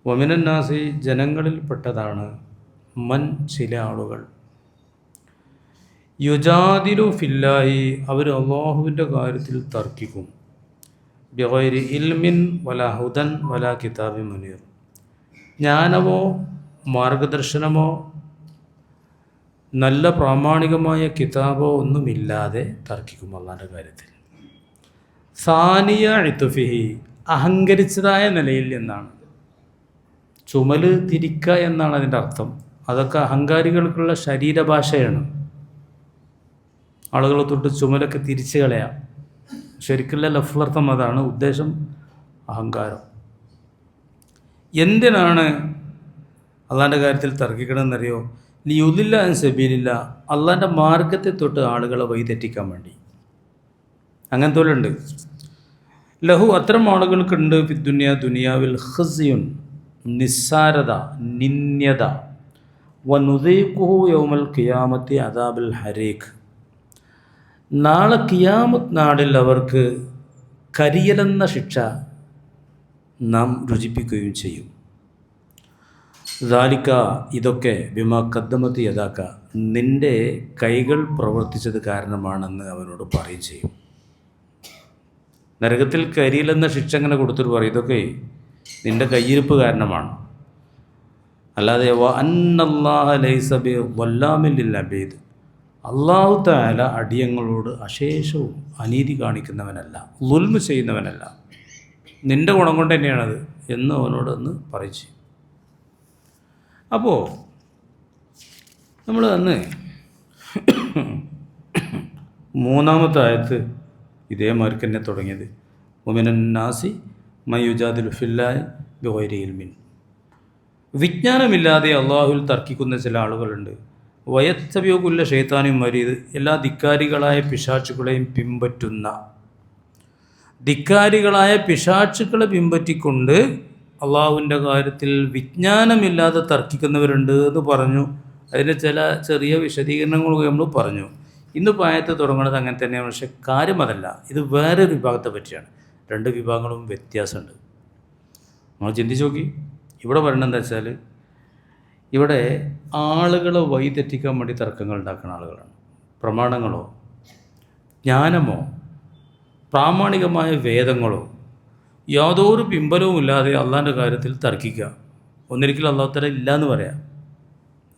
വമിനന്നാസി ജനങ്ങളിൽപ്പെട്ടതാണ് മൻ ചില ആളുകൾ യുജാദിലു ഫില്ലാഹി അവർ അള്ളാഹുവിൻ്റെ കാര്യത്തിൽ തർക്കിക്കും ബിഗൈരി ഇൽമിൻ വലാ ഹുദൻ വലാ കിതാബി മുനീർ ജ്ഞാനമോ മാർഗദർശനമോ നല്ല പ്രാമാണികമായ കിതാബോ ഒന്നുമില്ലാതെ തർക്കിക്കും അള്ളാഹിൻ്റെ കാര്യത്തിൽ. സാനിയ ഇത്തുഫിഹി അഹങ്കരിച്ചതായ നിലയിൽ എന്നാണ്. ചുമല് തിരിക്കുക എന്നാണ് അതിൻ്റെ അർത്ഥം. അതൊക്കെ അഹങ്കാരികൾക്കുള്ള ശരീരഭാഷയാണ്. ആളുകളെ തൊട്ട് ചുമലൊക്കെ തിരിച്ചു കളയാം. ശരിക്കുള്ള ലഫ്ലർത്ഥം അതാണ്. ഉദ്ദേശം അഹങ്കാരം. എന്തിനാണ് അള്ളാഹിൻ്റെ കാര്യത്തിൽ തർക്കിക്കണമെന്നറിയോ? ലിയുദില്ല അൻ സബീലില്ല, അള്ളാഹിൻ്റെ മാർഗത്തെ തൊട്ട് ആളുകളെ വഴിതെറ്റിക്കാൻ വേണ്ടി. അങ്ങനത്തെ പോലെ ഉണ്ട്. ലഹു അത്തരം ആളുകൾക്കുണ്ട് ദുനിയാവിൽ ഖിസ്യുൻ നിസ്സാരത, നിന്ദ്യത, വനുദീഖുഹു യൗമൽ ഖിയാമത്തി അദാബിൽ ഹരീഖ്, നാളെ ഖിയാമത്ത് നാളിൽ അവർക്ക് കരിയലെന്ന ശിക്ഷ നാം രുചിപ്പിക്കുകയും ചെയ്യും. ദാലിക ഇതൊക്കെ ബിമാ ഖദ്ദമത്ത് യദാക, നിൻ്റെ കൈകൾ പ്രവർത്തിച്ചത് കാരണമാണെന്ന് അവനോട് പറയുകയും ചെയ്യും. നരകത്തിൽ കരിയിലെന്ന ശിക്ഷ അങ്ങനെ കൊടുത്തിട്ട് പറയും ഇതൊക്കെ നിൻ്റെ കയ്യിരിപ്പ് കാരണമാണ്. അല്ലാതെ വ അന്നല്ലാഹ ലൈസ ബി വല്ലാമിൻ ലിൽ അബീദ്, അല്ലാഹു തആല അടിയങ്ങളോട് അശേഷവും അനീതി കാണിക്കുന്നവനല്ല, ളുൽമ് ചെയ്യുന്നവനല്ല, നിൻ്റെ ഗുണം കൊണ്ട് തന്നെയാണത് എന്ന് അവനോടൊന്ന് പറയിച്ചു. അപ്പോൾ നമ്മൾ അന്ന് മൂന്നാമത്തെ ആയത്ത് ഇതേമാർക്ക് തന്നെ തുടങ്ങിയത് മുഅ്മിനന്നാസി മയുജാദിലു ഫില്ലാഹി ബിഗൈരി ഇൽമിൻ. വിജ്ഞാനമില്ലാതെ അള്ളാഹുവിൽ തർക്കിക്കുന്ന ചില ആളുകളുണ്ട്. വയത്തബിഉ കുല്ല ശൈത്താനിൻ മരീദ്, എല്ലാ ധിക്കാരികളായ പിശാചുകളെയും പിമ്പറ്റുന്ന, ധിക്കാരികളായ പിശാചുക്കളെ പിമ്പറ്റിക്കൊണ്ട് അള്ളാഹുവിൻ്റെ കാര്യത്തിൽ വിജ്ഞാനമില്ലാതെ തർക്കിക്കുന്നവരുണ്ട് എന്ന് പറഞ്ഞു. അതിൻ്റെ ചില ചെറിയ വിശദീകരണങ്ങളൊക്കെ നമ്മൾ പറഞ്ഞു. ഇന്ന് ആയത്ത് തുടങ്ങുന്നത് അങ്ങനെ തന്നെയാണ്. പക്ഷേ കാര്യം അതല്ല, ഇത് വേറൊരു വിഭാഗത്തെ പറ്റിയാണ്. രണ്ട് വിഭാഗങ്ങളും വ്യത്യാസമുണ്ട്. നമ്മൾ ചിന്തിച്ച് നോക്കി. ഇവിടെ പറയണത് എന്താ വെച്ചാൽ, ഇവിടെ ആളുകളെ വഴിതെറ്റിക്കാൻ വേണ്ടി തർക്കങ്ങൾ ഉണ്ടാക്കുന്ന ആളുകളാണ്. പ്രമാണങ്ങളോ ജ്ഞാനമോ പ്രാമാണികമായ വേദങ്ങളോ യാതൊരു പിമ്പലവും ഇല്ലാതെ അള്ളാഹിൻ്റെ കാര്യത്തിൽ തർക്കിക്കുക. ഒന്നിരിക്കലും അള്ളാഹു തആല ഇല്ല എന്ന് പറയാം.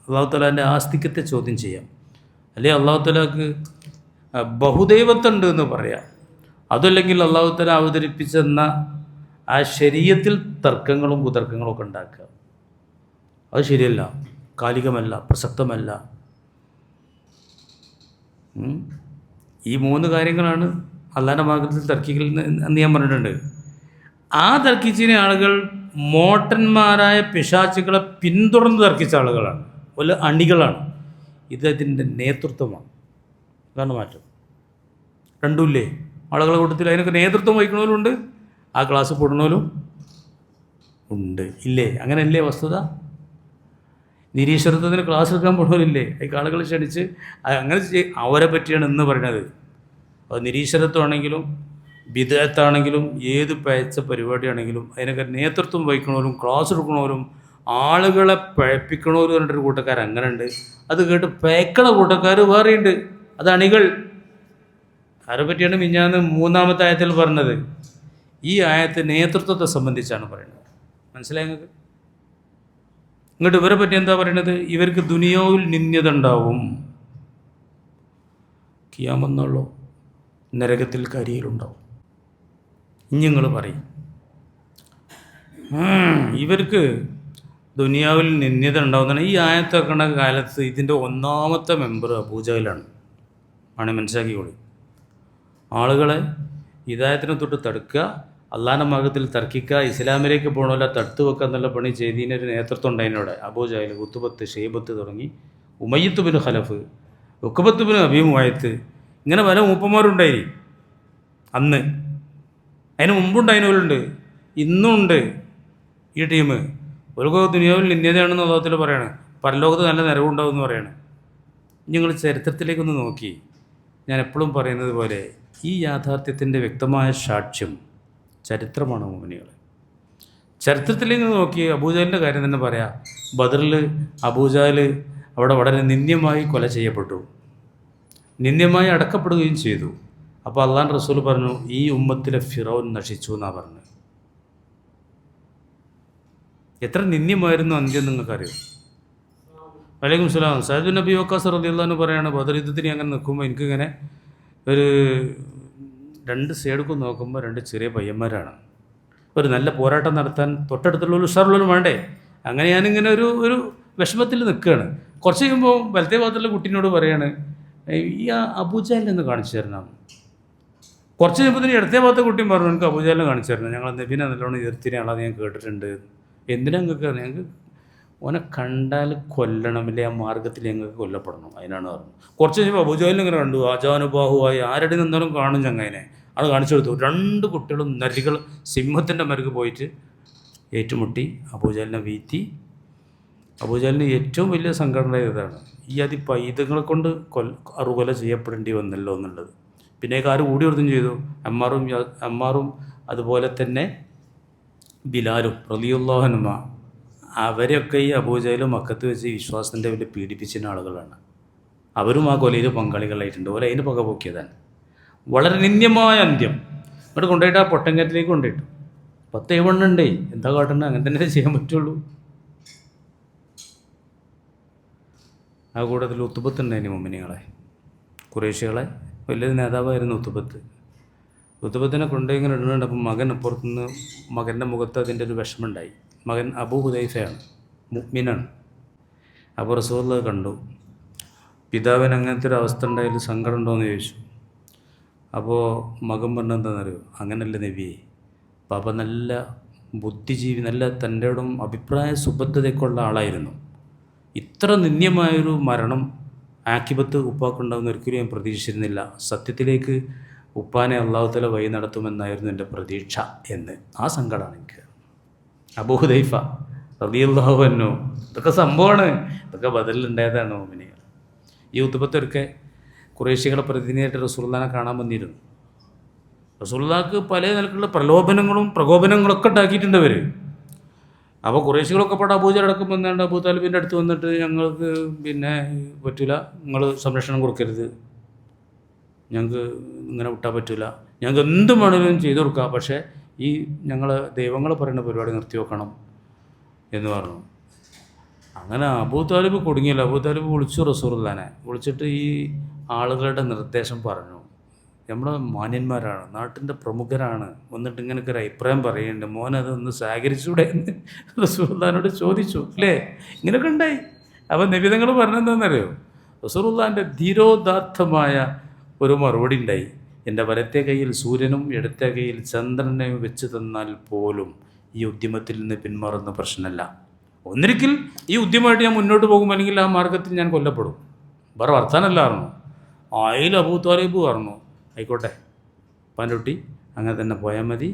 അള്ളാഹു തആലാൻ്റെ ആസ്തിക്യത്തെ ചോദ്യം ചെയ്യാം. അല്ലെങ്കിൽ അള്ളാഹു തആലക്ക് ബഹുദൈവത്തുണ്ട് എന്ന് പറയാം. അതല്ലെങ്കിൽ അള്ളാഹു തആല അവതരിപ്പിച്ചെന്ന ആ ശരീഅത്തിൽ തർക്കങ്ങളും കുതർക്കങ്ങളും ഒക്കെ ഉണ്ടാക്കുക. അത് ശരിയല്ല, കാലികമല്ല, പ്രസക്തമല്ല. ഈ മൂന്ന് കാര്യങ്ങളാണ് അള്ളാഹിൻ്റെ മാർഗ്ഗത്തിൽ തർക്കിക്കൽ എന്ന് ഞാൻ പറഞ്ഞിട്ടുണ്ട്. ആ തർക്കിച്ചിന് ആളുകൾ മോട്ടന്മാരായ പിശാചുകളെ പിന്തുടർന്ന് തർക്കിച്ച ആളുകളാണ്, വല്ല അണികളാണ്. ഇതിൻ്റെ നേതൃത്വമാണ്. അതാണ് മാറ്റം. രണ്ടുമില്ലേ ആളുകളുടെ കൂട്ടത്തിൽ? അതിനൊക്കെ നേതൃത്വം വഹിക്കുന്നവരുണ്ട്, ആ ക്ലാസ് പൊടുന്നവരും ഉണ്ട്. ഇല്ലേ? അങ്ങനെയല്ലേ വസ്തുത? നിരീശ്വരത്വത്തിന് ക്ലാസ് എടുക്കാൻ പോകുന്നവരില്ലേ? അതിൽ ആളുകൾ ക്ഷണിച്ച് അങ്ങനെ അവരെ പറ്റിയാണ് ഇന്ന് പറയുന്നത്. അത് നിരീശ്വരത്വമാണെങ്കിലും ബിദ്അത്താണെങ്കിലും ഏത് പഴച്ച പരിപാടിയാണെങ്കിലും അതിനൊക്കെ നേതൃത്വം വഹിക്കണവരും ക്ലാസ് എടുക്കണവരും ആളുകളെ പഴപ്പിക്കണവരും പറഞ്ഞിട്ടൊരു കൂട്ടക്കാർ അങ്ങനെ ഉണ്ട്. അത് കേട്ട് പേക്കണ കൂട്ടക്കാർ വേറെയുണ്ട്. അത് അണികൾ. ആരെ പറ്റിയാണ് മിഞ്ഞാന്ന് മൂന്നാമത്തെ ആയത്തിൽ പറഞ്ഞത്? ഈ ആയത്ത് നേതൃത്വത്തെ സംബന്ധിച്ചാണ് പറയുന്നത്. മനസ്സിലായി നിങ്ങൾക്ക്? ഇങ്ങോട്ട് ഇവരെ പറ്റി എന്താ പറയുന്നത്? ഇവർക്ക് ദുനിയാവിൽ നിന്ദ്യത ഉണ്ടാവും, ഖിയാമത്തുള്ളൂ നരകത്തിൽ കരിയിലുണ്ടാവും. ഇനി നിങ്ങൾ പറയും ഇവർക്ക് ദുനിയാവിൽ നിന്ദ്യത ഉണ്ടാവുന്നതാണ്. ഈ ആയത്തൊക്കെ കാലത്ത് ഇതിൻ്റെ ഒന്നാമത്തെ മെമ്പർ അബൂജഹലാണ്. ആണ് മനസ്സിലാക്കിക്കോളി. ആളുകളെ ഹിദായത്തിനെ തൊട്ട് തടുക്കുക, അള്ളാഹിൻ്റെ മാർഗ്ഗത്തിൽ തർക്കിക്കുക, ഇസ്ലാമിലേക്ക് പോകണമല്ല തടുത്തു വെക്കുക എന്നുള്ള പണി ചെയ്തതിനൊരു നേതൃത്വം ഉണ്ടായതിനോടെ അബൂജഹൽ, ഉത്ബത്ത്, ഷെയ്ബത്ത് തുടങ്ങി ഉമയ്യത്ത് ബിൻ ഖലഫ്, ഉഖബത്ത് ബിൻ അബീ മുഅയ്ത്ത്, ഇങ്ങനെ പല മൂപ്പന്മാരുണ്ടായി അന്ന്. അതിന് മുമ്പുണ്ടായതിനുണ്ട്, ഇന്നും ഉണ്ട് ഈ ടീം. ഒരു ദുനിയാവിൽ നിന്ദ്യതയാണെന്ന് ലോകത്തിൽ പറയാണ്, പരലോകത്ത് നല്ല നിലവുണ്ടാവും എന്ന് പറയാണ്. നിങ്ങൾ ചരിത്രത്തിലേക്കൊന്ന് നോക്കി. ഞാൻ എപ്പോഴും പറയുന്നത് പോലെ ഈ യാഥാർത്ഥ്യത്തിൻ്റെ വ്യക്തമായ സാക്ഷ്യം ചരിത്രമാണ്. മുഅ്മിനീങ്ങളെ, ചരിത്രത്തിലേക്ക് നോക്കി അബൂജഹലിൻ്റെ കാര്യം തന്നെ പറയാം. ബദറിൽ അബൂജഹൽ അവിടെ വളരെ നിന്ദ്യമായി കൊല ചെയ്യപ്പെട്ടു, നിന്ദ്യമായി അടക്കപ്പെടുകയും ചെയ്തു. അപ്പോൾ അള്ളാഹുവിൻ്റെ റസൂൽ പറഞ്ഞു, ഈ ഉമ്മത്തിലെ ഫിറൗൻ നശിച്ചു എന്നാണ് പറഞ്ഞത്. എത്ര നിന്ദ്യമായിരുന്നു അന്ത്യം നിങ്ങൾക്കറിയാം. വലൈക്കും സ്ലാം. സയ്യിദ് നബി വക്കാസ് റളിയല്ലാഹു അൻഹു പറയാണ്, ബദർ യുദ്ധത്തിന് അങ്ങനെ നിൽക്കുമ്പോൾ എനിക്കിങ്ങനെ ഒരു 2 സൈഡുക്കും നോക്കുമ്പോൾ 2 ചെറിയ പയ്യന്മാരാണ്. ഒരു നല്ല പോരാട്ടം നടത്താൻ തൊട്ടടുത്തുള്ള ഒരു ഉഷാറുള്ളവരും വേണ്ടേ. അങ്ങനെ ഞാനിങ്ങനെ ഒരു വിഷമത്തിൽ നിൽക്കുകയാണ്. കുറച്ച് കഴിയുമ്പോൾ വലത്തേ ഭാഗത്തുള്ള കുട്ടീനോട് പറയാണ്, ഈ അബൂജഹലിനെ കാണിച്ചു തരണം. കുറച്ച് കഴിയുമ്പോൾ ഇടത്തേ ഭാഗത്തെ കുട്ടിയും പറഞ്ഞു, എനിക്ക് അബൂജഹലിനെ കാണിച്ചു തരണം, ഞങ്ങൾ നബിനെ നല്ലോണം എതിർത്തിനെ ആളാന്ന് ഞാൻ കേട്ടിട്ടുണ്ട്. എന്തിനാ ഞങ്ങൾക്ക് ഓനെ കണ്ടാൽ കൊല്ലണമില്ലേ, ആ മാർഗത്തിൽ ഞങ്ങൾക്ക് കൊല്ലപ്പെടണം, അതിനാണ് പറഞ്ഞത്. കുറച്ച് കഴിഞ്ഞപ്പോൾ അബൂജഹലിനെ ഇങ്ങനെ കണ്ടു, ആജാനുബാഹുവായി ആരുടെ നിന്നാലും കാണും ചങ്ങായിനെ. അത് കാണിച്ചു കൊടുത്തു. 2 കുട്ടികളും നരികൾ സിംഹത്തിൻ്റെ മരുക്ക് പോയിട്ട് ഏറ്റുമുട്ടി അബൂജഹലിനെ വീഴ്ത്തി. അബൂജഹലിന് ഏറ്റവും വലിയ സംഘടന ഇതാണ്, ഈ പൈതങ്ങളെ കൊണ്ട് അറുകൊല ചെയ്യപ്പെടേണ്ടി വന്നല്ലോ എന്നുള്ളത്. പിന്നെ ആര് കൂടി കൊടുത്തും ചെയ്തു, അമ്മാറും അതുപോലെ തന്നെ ബിലാലും റളിയല്ലാഹു അൻഹുമ. അവരെയൊക്കെ ഈ അബൂജഹലും മക്കത്ത് വെച്ച് വിശ്വാസത്തിൻ്റെ വലിയ പീഡിപ്പിച്ചിരുന്ന ആളുകളാണ്. അവരും ആ കൊലയിൽ പങ്കാളികളായിട്ടുണ്ട്. ഓലെ അതിന് പക പോക്കിയതാണ്. വളരെ നിന്ദ്യമായ അന്ത്യം. അങ്ങോട്ട് കൊണ്ടുപോയിട്ട് ആ പൊട്ടങ്കത്തിലേക്ക് കൊണ്ടുപോയിട്ടു. 10 എവണ്ണുണ്ടേ, എന്താ കാട്ടണ്ടേ, അങ്ങനെ തന്നെ ചെയ്യാൻ പറ്റുള്ളൂ. ആ കൂട്ടത്തിൽ ഉത്തുബത്ത് ഉണ്ടായിന് മുഅ്മിനീങ്ങളെ, ഖുറൈശികളെ വലിയൊരു നേതാവായിരുന്നു ഉത്തുബത്ത്. ഉത്തുബത്തിനെ കൊണ്ടുപോയി ഇങ്ങനെ ഇടുന്നുണ്ട്. അപ്പം മകൻ അപ്പുറത്തുനിന്ന് മകൻ്റെ മുഖത്ത് അതിൻ്റെ ഒരു വിഷമമുണ്ടായി. മകൻ അബൂ ഹുദൈഫയാണ്, മുഅ്മിനാണ്. അപ്പോൾ റസൂലുള്ളാഹി കണ്ടു. പിതാവിന് അങ്ങനത്തെ ഒരു അവസ്ഥ ഉണ്ടായാലും സങ്കടം ഉണ്ടോയെന്ന് ചോദിച്ചു. അപ്പോൾ മകൻ പറഞ്ഞെന്താണെന്നറിയോ, അങ്ങനല്ല നബിയെ, പാപ്പ നല്ല ബുദ്ധിജീവി, നല്ല തൻ്റെ ഇടം അഭിപ്രായ സുബദ്ധതയ്ക്കുള്ള ആളായിരുന്നു. ഇത്ര നിന്ദ്യമായൊരു മരണം ആക്കിബത്ത് ഉപ്പാക്കുണ്ടാവുന്ന ഒരിക്കലും ഞാൻ പ്രതീക്ഷിച്ചിരുന്നില്ല. സത്യത്തിലേക്ക് ഉപ്പാനെ അള്ളാഹു തആല വഴി നടത്തുമെന്നായിരുന്നു എൻ്റെ പ്രതീക്ഷ എന്ന്. ആ സങ്കടമാണ് എനിക്ക്. അബൂ ഹുദൈഫ റളിയല്ലാഹു അൻഹു, ഇതൊക്കെ സംഭവമാണ്, ഇതൊക്കെ ബദറിലുണ്ടായതാണ് മുഅ്മിനീങ്ങൾ. ഈ ഉത്തുബത്തൊക്കെ ഖുറൈശികളെ പ്രതിനിധിയായിട്ട് റസൂലുള്ളാഹിനെ കാണാൻ വന്നിരുന്നു. റസൂലുള്ളാഹിക്ക് പല നിലക്കുള്ള പ്രകോപനങ്ങളൊക്കെ ഉണ്ടാക്കിയിട്ടുണ്ട് അവർ. അപ്പോൾ ഖുറൈശികളൊക്കെ പാടെ അബൂജഹൽ അടക്കം വന്നാണ്ട് അബൂ താലിബിൻ്റെ അടുത്ത് വന്നിട്ട്, ഞങ്ങൾക്ക് പിന്നെ പറ്റില്ല, നിങ്ങൾ സംരക്ഷണം കൊടുക്കരുത്, ഞങ്ങൾക്ക് ഇങ്ങനെ വിട്ടാൽ പറ്റില്ല, ഞങ്ങൾക്ക് എന്ത് വേണമെങ്കിലും ചെയ്തു കൊടുക്കാം, പക്ഷേ ഈ ഞങ്ങൾ ദൈവങ്ങൾ പറയുന്ന പരിപാടി നിർത്തി വെക്കണം എന്ന് പറഞ്ഞു. അങ്ങനെ അബൂ താലിബ് കുടുങ്ങിയില്ല. അബൂ താലിബ് വിളിച്ചു റസൂലുള്ളാഹിനെ. വിളിച്ചിട്ട് ഈ ആളുകളുടെ നിർദ്ദേശം പറഞ്ഞു. നമ്മുടെ മാന്യന്മാരാണ്, നാട്ടിൻ്റെ പ്രമുഖരാണ്, വന്നിട്ട് ഇങ്ങനെയൊക്കെ ഒരു അഭിപ്രായം പറയുന്നുണ്ട്, മോനതൊന്ന് സഹകരിച്ചൂടെ എന്ന് റസൂലുള്ളാഹിനോട് ചോദിച്ചു. അല്ലേ, ഇങ്ങനെയൊക്കെ ഉണ്ടായി. അപ്പം നബിതങ്ങൾ പറഞ്ഞെന്താണെന്നറിയോ, റസൂലുള്ളാഹിൻ്റെ ധീരോദാത്തമായ ഒരു മറുപടി ഉണ്ടായി. എൻ്റെ വലത്തെ കയ്യിൽ സൂര്യനും ഇടത്തെ കയ്യിൽ ചന്ദ്രനെയും വെച്ച് തന്നാൽ പോലും ഈ ഉദ്യമത്തിൽ നിന്ന് പിന്മാറുന്ന പ്രശ്നമല്ല. ഒന്നിരിക്കൽ ഈ ഉദ്യമമായിട്ട് ഞാൻ മുന്നോട്ട് പോകും, അല്ലെങ്കിൽ ആ മാർഗത്തിൽ ഞാൻ കൊല്ലപ്പെടും. വേറെ വർത്താനമല്ലായിരുന്നു. അതിൽ അബൂ താലിബ് പറഞ്ഞു, ആയിക്കോട്ടെ പാൻകുട്ടി, അങ്ങനെ തന്നെ പോയാൽ മതി,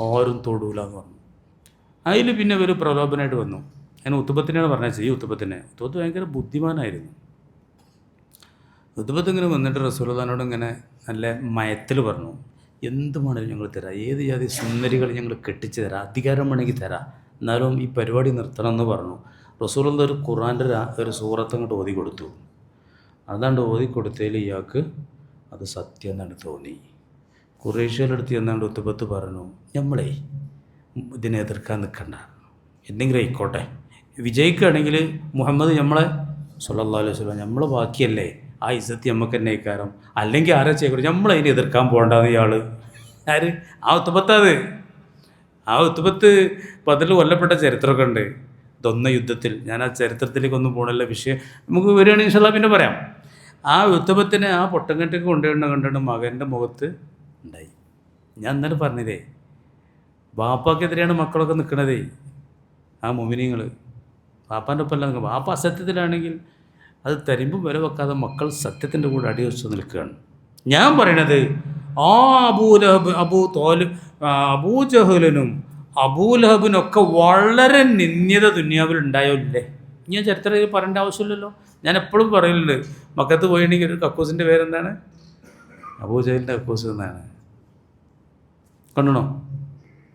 ആരും തൊടൂല എന്ന് പറഞ്ഞു. അതിൽ പിന്നെ ഒരു പ്രലോഭനമായിട്ട് വന്നു. ഞാൻ ഉത്തുബത്തിനാണ് പറഞ്ഞത്. ഈ ഉത്തുബത്ത് ഭയങ്കര ബുദ്ധിമാനായിരുന്നു. ഉത്തുബത്ത് ഇങ്ങനെ വന്നിട്ട് റസൂലുള്ളാഹിനോട് ഇങ്ങനെ നല്ല മയത്തിൽ പറഞ്ഞു, എന്ത് വേണമെങ്കിലും ഞങ്ങൾ തരാം, ഏത് ജാതി സുന്ദരികൾ ഞങ്ങൾ കെട്ടിച്ച് തരാം, അധികാരം വേണമെങ്കിൽ തരാം, എന്നാലും ഈ പരിപാടി നിർത്തണം എന്ന് പറഞ്ഞു. റസൂലുള്ളാഹി ഒരു ഖുർആൻ്റെ ഒരു സൂറത്ത് അങ്ങോട്ട് ഓതി കൊടുത്തു. അതാണ്ട് ഓതി കൊടുത്തതിൽ ഇയാൾക്ക് അത് സത്യം എന്നാണ് തോന്നി. ഖുറൈശികളുടെ അടുത്ത് എന്നാണ്ട് ഉത്തുബത്ത് പറഞ്ഞു, നമ്മളെ ഇതിനെ എതിർക്കാൻ നിൽക്കണ്ട, എന്തെങ്കിലും ആയിക്കോട്ടെ, വിജയിക്കുകയാണെങ്കിൽ മുഹമ്മദ് നമ്മളെ സ്വല്ലല്ലാഹു അലൈഹി വസല്ലം നമ്മളെ ബാക്കിയല്ലേ, ആ ഇസ്സത്ത് നമുക്ക് തന്നെ ഇക്കാരം, അല്ലെങ്കിൽ ആരെ ചെയ്യണം, നമ്മളതിനെ എതിർക്കാൻ പോകണ്ടെന്ന് ഇയാൾ. ആര്? ആ ഉത്തുബത്തത്. ആ ഉത്തുബത്ത് ബദറിൽ കൊല്ലപ്പെട്ട ചരിത്രമൊക്കെ ഉണ്ട്. ഇതൊന്ന യുദ്ധത്തിൽ, ഞാൻ ആ ചരിത്രത്തിലേക്കൊന്നും പോകണല്ല, വിഷയം നമുക്ക് വരികയാണെങ്കിൽ ഇൻഷാ അല്ലാഹ് പിന്നെ പറയാം. ആ ഉത്തുബത്തിനെ ആ പൊട്ടങ്കട്ടേക്ക് കണ്ടിട്ട് മകൻ്റെ മുഖത്ത് ഉണ്ടായി. ഞാൻ ഇന്നലെ പറഞ്ഞതേ, ബാപ്പാക്കെതിരെയാണ് മക്കളൊക്കെ നിൽക്കണതേ. ആ മുഅ്മിനീങ്ങൾ ബാപ്പാൻ്റെ ഒപ്പമല്ല നിൽക്കുക. ബാപ്പ അസത്യത്തിലാണെങ്കിൽ അത് തരുമ്പും വില വെക്കാതെ മക്കൾ സത്യത്തിൻ്റെ കൂടെ അടിവെച്ച് നിൽക്കുകയാണ്. ഞാൻ പറയണത് ആ അബൂജഹലിനും അബൂലഹബിനൊക്കെ വളരെ നിന്ദ്യത ദുനിയാവിൽ ഉണ്ടായില്ലേ. ഞാൻ ചരിത്രത്തിൽ പറയേണ്ട ആവശ്യമില്ലല്ലോ. ഞാൻ എപ്പോഴും പറയലുണ്ട്, മക്കത്ത് പോയിട്ടുണ്ടെങ്കിൽ ഒരു കക്കൂസിൻ്റെ പേരെന്താണ്? അബൂജഹലിൻ്റെ കക്കൂസ് എന്നാണ്. കണ്ടണോ?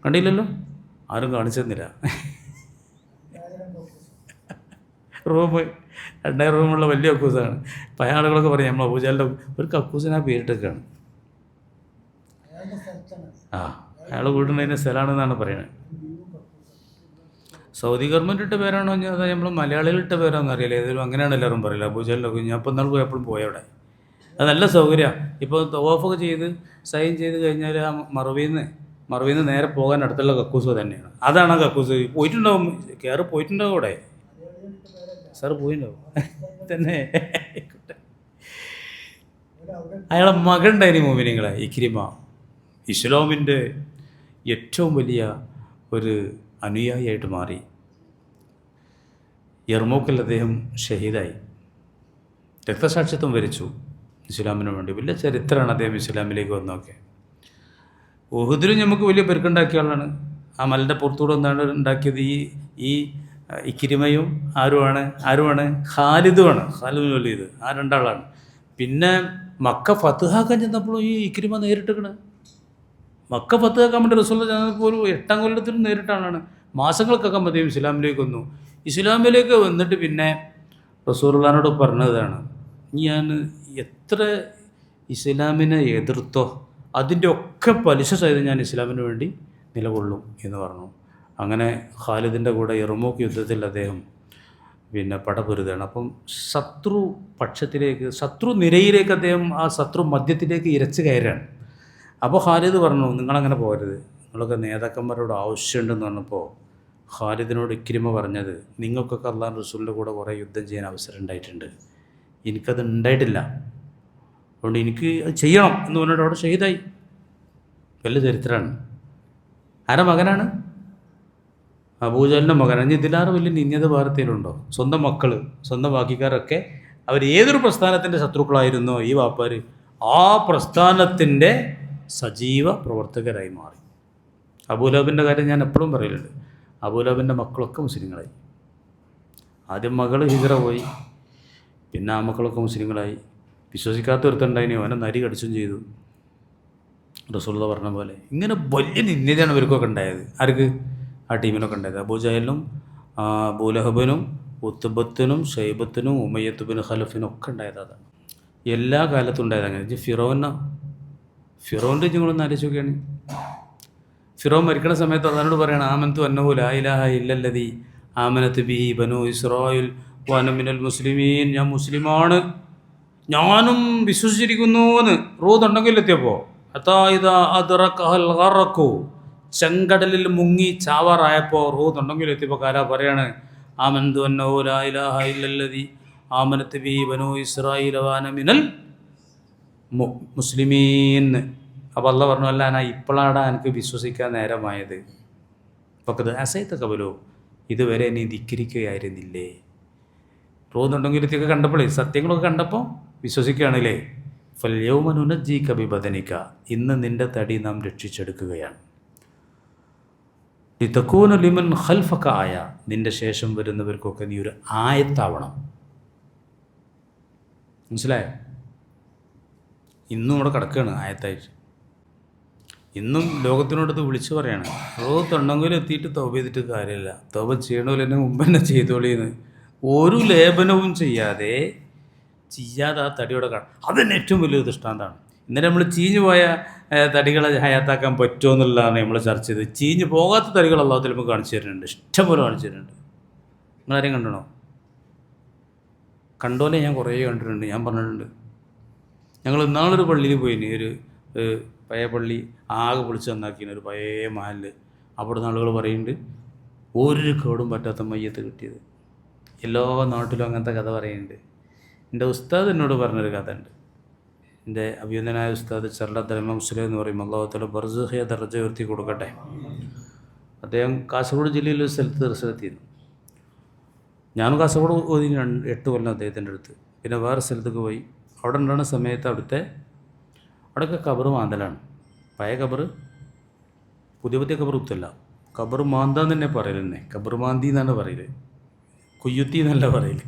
കണ്ടില്ലല്ലോ. ആരും കാണിച്ചു തന്നില്ല. റൂം 2000 റൂമുള്ള വലിയ കക്കൂസാണ്. പഴയ ആളുകളൊക്കെ പറയും നമ്മൾ അബൂജാലിൻ്റെ ഒരു കക്കൂസിന് ആ പേരിട്ടൊക്കെയാണ്. ആ അയാൾ വീടുന്നതിൻ്റെ സ്ഥലമാണെന്നാണ് പറയുന്നത്. സൗദി ഗവൺമെൻറ് ഇട്ട പേരാണോ അതാ നമ്മൾ മലയാളികളിട്ട പേരാണെന്ന് അറിയില്ല. ഏതെങ്കിലും അങ്ങനെയാണ് എല്ലാവരും പറയില്ല. അബൂജാലിലൊക്കെ ഞാൻ ഇപ്പോൾ ഇന്നാൾ പോയപ്പോഴും പോയ അവിടെ അത് നല്ല സൗകര്യമാണ്. ഇപ്പോൾ തവാഫൊക്കെ ചെയ്ത് സൈൻ ചെയ്ത് കഴിഞ്ഞാൽ ആ മറവിന്ന് നേരെ പോകാൻ അടുത്തുള്ള കക്കൂസ് തന്നെയാണ്. അതാണ് ആ കക്കൂസ്. പോയിട്ടുണ്ടാവും, പോയിട്ടുണ്ടാവും അവിടെ. സാറ് പോയിട്ടുണ്ടാവും തന്നെ. അയാളെ മകൻ ഉണ്ടായിന് മോമിനിങ്ങളെ ഇക്രിമ, ഇസ്ലാമിൻ്റെ ഏറ്റവും വലിയ ഒരു അനുയായിയായിട്ട് മാറി. യർമൂക്കിൽ അദ്ദേഹം ഷഹീദായി, രക്തസാക്ഷിത്വം വരിച്ചു ഇസ്ലാമിന് വേണ്ടി. വലിയ ചരിത്രമാണ് അദ്ദേഹം ഇസ്ലാമിലേക്ക് വന്നൊക്കെ. ഉഹുദിലും നമുക്ക് വലിയ പെരുക്കുണ്ടാക്കിയ ആളാണ്. ആ മലിൻ്റെ പുറത്തൂടെ എന്താണ് ഉണ്ടാക്കിയത്? ഈ ഇക്രിമയും ആരുമാണ് ഖാലിദുമാണ്. ഖാലിദ് വലീദ്, ആ രണ്ടാളാണ്. പിന്നെ മക്ക ഫത്ഹാക്കാൻ ചെന്നപ്പോഴും ഈ ഇക്രിമ നേരിട്ടിക്കണ്. മക്ക ഫത്ഹാക്കാൻ വേണ്ടി റസൂൽ ചെന്നപ്പോൾ ഒരു 8ാം കൊല്ലത്തിലും നേരിട്ടാണ്. മാസങ്ങൾക്കൊക്കെ മതിയും ഇസ്ലാമിലേക്ക് വന്നു. ഇസ്ലാമിലേക്ക് വന്നിട്ട് പിന്നെ റസൂലുള്ളാഹിനോട് പറഞ്ഞതാണ്, ഞാൻ എത്ര ഇസ്ലാമിനെ എതിർത്തോ അതിൻ്റെ ഒക്കെ പലിശ സഹിതം ഞാൻ ഇസ്ലാമിന് വേണ്ടി നിലകൊള്ളും എന്ന് പറഞ്ഞു. അങ്ങനെ ഖാലിദിൻ്റെ കൂടെ യർമൂക്ക് യുദ്ധത്തിൽ അദ്ദേഹം പിന്നെ പടപൊരുതാണ്. അപ്പം ശത്രു നിരയിലേക്ക് അദ്ദേഹം ആ ശത്രു മധ്യത്തിലേക്ക് ഇരച്ച് കയറാണ്. അപ്പോൾ ഖാലിദ് പറഞ്ഞു, നിങ്ങളങ്ങനെ പോകരുത്, നിങ്ങളൊക്കെ നേതാക്കന്മാരോട് ആവശ്യമുണ്ടെന്ന് പറഞ്ഞപ്പോൾ ഖാലിദിനോട് ഇക്രിമ പറഞ്ഞത്, നിങ്ങൾക്കൊക്കെ അല്ലാഹു റസൂലിൻ്റെ കൂടെ കുറേ യുദ്ധം ചെയ്യാൻ അവസരം ഉണ്ടായിട്ടുണ്ട്, എനിക്കത് ഉണ്ടായിട്ടില്ല, അതുകൊണ്ട് എനിക്ക് അത് ചെയ്യണം എന്ന് പറഞ്ഞിട്ട് അവിടെ ഷഹീദായി. വലിയ ചരിത്രമാണ്. ആരുടെ മകനാണ്? അബൂജഹലിൻ്റെ മകനാണ്. ഇതിലാറ് വലിയ നിന്യത ഭാരതത്തിലുണ്ടോ? സ്വന്തം മക്കൾ, സ്വന്തം ബാക്കിക്കാരൊക്കെ അവർ ഏതൊരു പ്രസ്ഥാനത്തിൻ്റെ ശത്രുക്കളായിരുന്നോ ഈ വാപ്പാർ, ആ പ്രസ്ഥാനത്തിൻ്റെ സജീവ പ്രവർത്തകരായി മാറി. അബൂലഹബിൻ്റെ കാര്യം ഞാൻ എപ്പോഴും പറയലുണ്ട്. അബൂലഹബിൻ്റെ മക്കളൊക്കെ മുസ്ലിങ്ങളായി. ആദ്യം മകൾ ഹിജ്റ പോയി, പിന്നെ ആ മക്കളൊക്കെ മുസ്ലിങ്ങളായി. വിശ്വസിക്കാത്ത ഒരുത്തുണ്ടായിനി, അവനെ നരി കടിച്ചും ചെയ്തു. റസൂലുള്ളാഹി പറഞ്ഞ പോലെ ഇങ്ങനെ വലിയ നിന്ദയാണ് ഇവർക്കൊക്കെ ഉണ്ടായത്. ആർക്ക്? ആ ടീമിനൊക്കെ ഉണ്ടായത്. അബൂജഹലിനും അബൂലഹബിനും ഉത്ബത്തിനും ഷൈബത്തിനും ഉമയ്യത്തുബിൻ ഖലഫിനും ഒക്കെ ഉണ്ടായത് അതാണ്. എല്ലാ കാലത്തും ഉണ്ടായത് അങ്ങനെ. ഫിറോൻ്റെ നിങ്ങളൊന്ന് ആലോചിച്ച് നോക്കുകയാണ്. ഫിറോൻ മരിക്കണ സമയത്ത് അതിനോട് പറയണം, ആമന്തു അന്നഹു ലാ ഇലാഹ ഇല്ലല്ലദീ ആമനത്ത് ബിഹി ബനൂ ഇസ്രായേൽ വഅന മിനൽ മുസ്ലിമീൻ, ഞാൻ മുസ്ലിമാണ്, ഞാനും വിശ്വസിച്ചിരിക്കുന്നു എന്ന് റൂദുണ്ടെങ്കിലെത്തിയപ്പോൾ ചെങ്കടലിൽ മുങ്ങി ചാവാറായപ്പോൾ റൂദുണ്ടെങ്കിലെത്തിയപ്പോൾ കാരാ പറയാണ്, ആമന്തു അന്നഹു ലാ ഇലാഹ ഇല്ലല്ലദീ ആമനത്ത് ബിഹി ബനൂ ഇസ്രായേൽ വഅന മിനൽ മുസ്ലിമീൻ. അപ്പോൾ അള്ളാഹ് പറഞ്ഞു, അല്ല ഞാൻ ഇപ്പോഴാണ് എനിക്ക് വിശ്വസിക്കാൻ നേരമായത്. പക്കത് അസൈത്ത കബലോ, ഇതുവരെ നീ ധിക്കരിക്കുകയായിരുന്നില്ലേ? റോന്നുണ്ടെങ്കിലൊക്കെ കണ്ടപ്പോഴേ, സത്യങ്ങളൊക്കെ കണ്ടപ്പോൾ വിശ്വസിക്കുകയാണല്ലേ. ഫല്യൗമനുനജ്ജീക ബിബദനിക, ഇന്ന് നിൻ്റെ തടി നാം രക്ഷിച്ചെടുക്കുകയാണ്. ലിതകൂന ലിമൻ ഖൽഫക ആയ, നിൻ്റെ ശേഷം വരുന്നവർക്കൊക്കെ നീ ഒരു ആയത്താവണം. മനസ്സിലായോ? ഇന്നും ഇവിടെ കിടക്കുകയാണ് ആയത്തായിട്ട്. ഇന്നും ലോകത്തിനോടത് വിളിച്ചു പറയാണ്, തൊണ്ടെങ്കിലും എത്തിയിട്ട് തൗബ ചെയ്തിട്ട് കാര്യമില്ല, തൗബ ചെയ്യണമല്ലോ എന്നെ മുമ്പ് തന്നെ ചെയ്തോളിയെന്ന്. ഒരു ലേപനവും ചെയ്യാതെ ആ തടിയോടെ കാണും. അതെന്നെ ഏറ്റവും വലിയൊരു ദൃഷ്ടാന്തമാണ്. ഇന്നലെ നമ്മൾ ചീഞ്ഞു പോയ തടികളെ ഹയാത്താക്കാൻ പറ്റുമോ എന്നുള്ളതാണ് നമ്മൾ ചർച്ച ചെയ്തത്. ചീഞ്ഞു പോകാത്ത തടികൾ അല്ലാഹു നമുക്ക് കാണിച്ചു തരുന്നുണ്ട്, ഇഷ്ടംപോലെ കാണിച്ചു തരുന്നുണ്ട്. നിങ്ങളാരെയും കണ്ടണോ? കണ്ടോലെ ഞാൻ കുറേ കണ്ടിട്ടുണ്ട്. ഞാൻ പറഞ്ഞിട്ടുണ്ട്, ഞങ്ങൾ ഇന്നാളൊരു പള്ളിയിൽ പോയിന്, ഒരു പഴയ പള്ളി ആകെ പൊളിച്ച് നന്നാക്കിന്, ഒരു പഴയ മഹലിൽ. അവിടെ നിന്ന് ആളുകൾ പറയുന്നുണ്ട്, ഒരു കേടും പറ്റാത്ത മയ്യത്ത് കിട്ടിയത്. എല്ലാ നാട്ടിലും അങ്ങനത്തെ കഥ പറയുന്നുണ്ട്. എൻ്റെ ഉസ്താദ് എന്നോട് പറഞ്ഞൊരു കഥ ഉണ്ട്. എൻ്റെ അഭിനന്ദനായ ഉസ്താദ് ചെറുട മുസ്ലിം എന്ന് പറയും, അല്ലാഹു തആല ബർസഖിയ ദർജ ഉയർത്തി കൊടുക്കട്ടെ. അദ്ദേഹം കാസർഗോഡ് ജില്ലയിൽ ഒരു സ്ഥലത്ത് ദർശനത്തിയിരുന്നു. ഞാനും കാസർഗോഡ് ഓതി 8 കൊല്ലം അദ്ദേഹത്തിൻ്റെ അടുത്ത്. പിന്നെ വേറെ സ്ഥലത്തേക്ക് പോയി. അവിടെ ഉണ്ടാകുന്ന സമയത്ത് അവിടെയൊക്കെ കബറ് മാന്തലാണ്. പഴയ കബറ്, പുതിയ കബറ് കുത്തല്ല. കബറ് മാന്താന്ന് തന്നെ പറയലെന്നെ, കബറ് മാന്തി എന്നാണ് പറയല്, കുയ്യുത്തി എന്നല്ല പറയല്.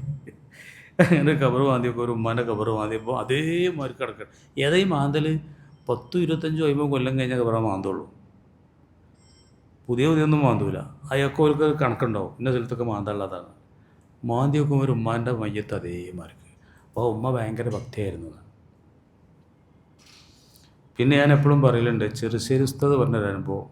അങ്ങനെ കബറ് മാന്തിയപ്പോൾ ഒരു ഉമ്മാൻ്റെ കബറ് മാന്തിയപ്പോൾ അതേമാതിരി കിടക്കണം. ഏതായി മാന്തൽ 10, 25, 50 കൊല്ലം കഴിഞ്ഞ കബറ മാന്തുള്ളൂ. പുതിയൊന്നും മാന്തൂല. അയാൾക്കോർക്ക് കണക്കുണ്ടാവും, ഇന്ന സ്ഥലത്തൊക്കെ മാന്തള്ളതാണ്. മാന്തി നോക്കുമ്പോൾ ഒരു ഉമ്മാൻ്റെ മയ്യത്ത് അതേമാർക്ക്. അപ്പോൾ ഉമ്മ ഭയങ്കര ഭക്തിയായിരുന്നു. പിന്നെ ഞാൻ എപ്പോഴും പറയലുണ്ട്, ചെറുശ്ശേരി ഉസ്താദ് പറഞ്ഞൊരു അനുഭവം.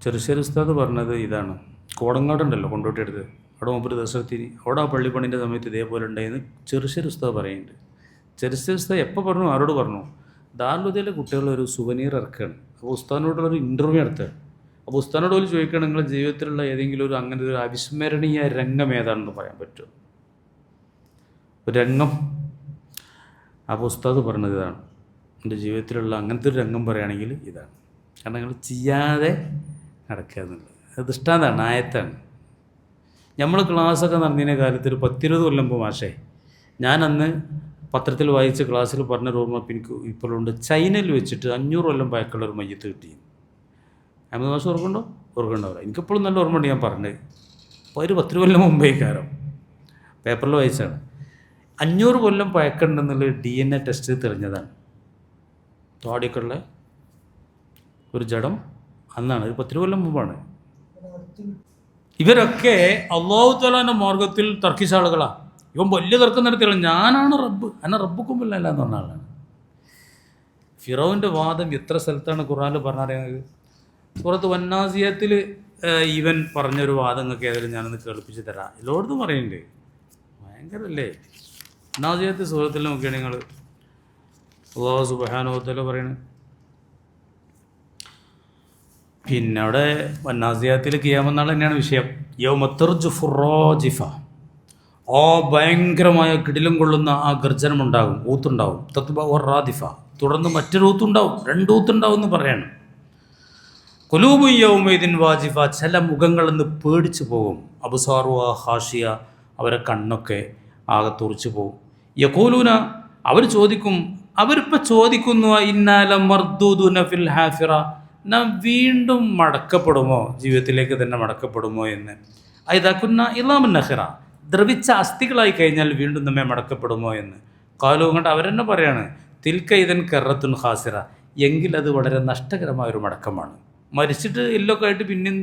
ചെറുശ്ശേരി ഉസ്താദ് പറഞ്ഞത് ഇതാണ്. കോടങ്ങാടുണ്ടല്ലോ കൊണ്ടോട്ടിയെടുത്ത്, അവിടെ മുമ്പ് ദർശനത്തിന് അവിടെ ആ പള്ളിപ്പണിൻ്റെ സമയത്ത് ഇതേപോലെ ഉണ്ടായിരുന്നു. ചെറുശ്ശേരി ഉസ്താദ് പറയുന്നുണ്ട്. ചെറുശ്ശേരി ഉസ്താദ് എപ്പോൾ പറഞ്ഞു, ആരോട് പറഞ്ഞു, ദാറുലുദയിലെ കുട്ടികളൊരു സുവനീർ ഇറക്കുകയാണ്. അപ്പോൾ ഉസ്താദിനോടുള്ളൊരു ഇൻ്റർവ്യൂ നടത്തുകയാണ്. അപ്പോൾ ഉസ്താദിനോട് പോലും ചോദിക്കുകയാണ്, നിങ്ങളുടെ ജീവിതത്തിലുള്ള ഏതെങ്കിലും ഒരു അങ്ങനെ ഒരു അവിസ്മരണീയ രംഗം ഏതാണെന്ന് പറയാൻ പറ്റുമോ, ഒരു രംഗം. അപ്പോൾ ഉസ്താദ് പറഞ്ഞത് ഇതാണ്, എൻ്റെ ജീവിതത്തിലുള്ള അങ്ങനത്തെ ഒരു രംഗം പറയുകയാണെങ്കിൽ ഇതാണ്. കാരണം നിങ്ങൾ ചെയ്യാതെ നടക്കുക എന്നുള്ളത് അത് ദൃഷ്ടാന്താണ്, ആയത്താണ്. നമ്മൾ ക്ലാസ്സൊക്കെ നടന്നതിനെ കാലത്ത് ഒരു 10-20 കൊല്ലം മുമ്പ് മാഷേ, ഞാൻ അന്ന് പത്രത്തിൽ വായിച്ച ക്ലാസ്സിൽ പറഞ്ഞൊരു ഓർമ്മ എനിക്ക് ഇപ്പോഴുണ്ട്. ചൈനയിൽ വെച്ചിട്ട് 500 കൊല്ലം പഴക്കമുള്ള ഒരു മയ്യത്ത് കിട്ടി. അഹമ്മദ് മാഷ് ഓർക്കുണ്ടാവില്ല. എനിക്കിപ്പോഴും നല്ല ഓർമ്മ ഉണ്ട്. ഞാൻ പറഞ്ഞത് അപ്പോൾ ഒരു 10 കൊല്ലം മുമ്പേ കാരം പേപ്പറിൽ വായിച്ചാണ്. 500 കൊല്ലം പഴക്കമുണ്ടെന്നുള്ള DNA ടെസ്റ്റ് തെളിഞ്ഞതാണ്. താടിയൊക്കെയുള്ള ഒരു ജഡം അന്നാണ്, ഒരു 10 കൊല്ലം മുമ്പാണ്. ഇവരൊക്കെ അല്ലാഹു തആലാന്റെ മാർഗത്തിൽ തർക്കിച്ച ആളുകളാണ്. ഇവൻ വലിയ തർക്കം നടത്തിയുള്ള ഞാനാണ് റബ്ബ്, എന്നെ റബ്ബുക്കുമ്പില്ല എന്ന് പറഞ്ഞ ആളാണ്. ഫിറൗൻ്റെ വാദം എത്ര സ്ഥലത്താണ് ഖുർആനിൽ പറഞ്ഞറിയാത്. സൂറത്ത് വന്നാസിയത്തിൽ ഇവൻ പറഞ്ഞൊരു വാദം നിങ്ങൾക്ക് ഏതായാലും ഞാനൊന്ന് കേൾപ്പിച്ച് തരാം. എല്ലായിടത്തും പറയുന്നുണ്ട്, ഭയങ്കരല്ലേ. വന്നാസിയത്ത് സൂറത്തിൽ നോക്കിയാണ് നിങ്ങൾ, അല്ലാഹു സുബ്ഹാനഹു വ തആല പറയണത്. പിന്നെ അവിടെ വന്നാസിയാത്തിൽ ഖിയാമത്ത് തന്നെയാണ് വിഷയം. യൗമ തർജുഫു റാജിഫ, ആ ഭയങ്കരമായ കിടിലം കൊള്ളുന്ന ആ ഗർജനമുണ്ടാകും, ഊത്തുണ്ടാവും. തത്ബഉ റാദിഫ, തുടർന്ന് മറ്റൊരു ഊത്തുണ്ടാവും, 2 ഊത്തുണ്ടാവും എന്ന് പറയാണ്. ഖുലൂബു യൗമഇദിൻ വാജിഫ, ചില മുഖങ്ങളെന്ന് പേടിച്ചു പോകും. അബ്സാറുഹ ഖാശിയ, അവരെ കണ്ണൊക്കെ ആകെ തുറിച്ചു പോകും. യഖൂലൂന, അവർ ചോദിക്കും, അവരിപ്പോൾ ചോദിക്കുന്നു, ഇന്നാല മർദൂദുന ഫിൽ ഹാഫിറ, നാം വീണ്ടും മടക്കപ്പെടുമോ, ജീവിതത്തിലേക്ക് തന്നെ മടക്കപ്പെടുമോ എന്ന്. ഐദാകുന്ന ഇളാമൻ നഖിറ, ദ്രവിച്ച അസ്ഥികളായി കഴിഞ്ഞാൽ വീണ്ടും നമ്മെ മടക്കപ്പെടുമോ എന്ന്. കാലു, കൊണ്ട് അവരെന്നെ പറയാണ്, തിൽക്ക ഇതൻ കറത്തുൻ ഖാസിറ, എങ്കിൽ അത് വളരെ നഷ്ടകരമായൊരു മടക്കമാണ്. മരിച്ചിട്ട് എല്ലൊക്കെ ആയിട്ട് പിന്നെയും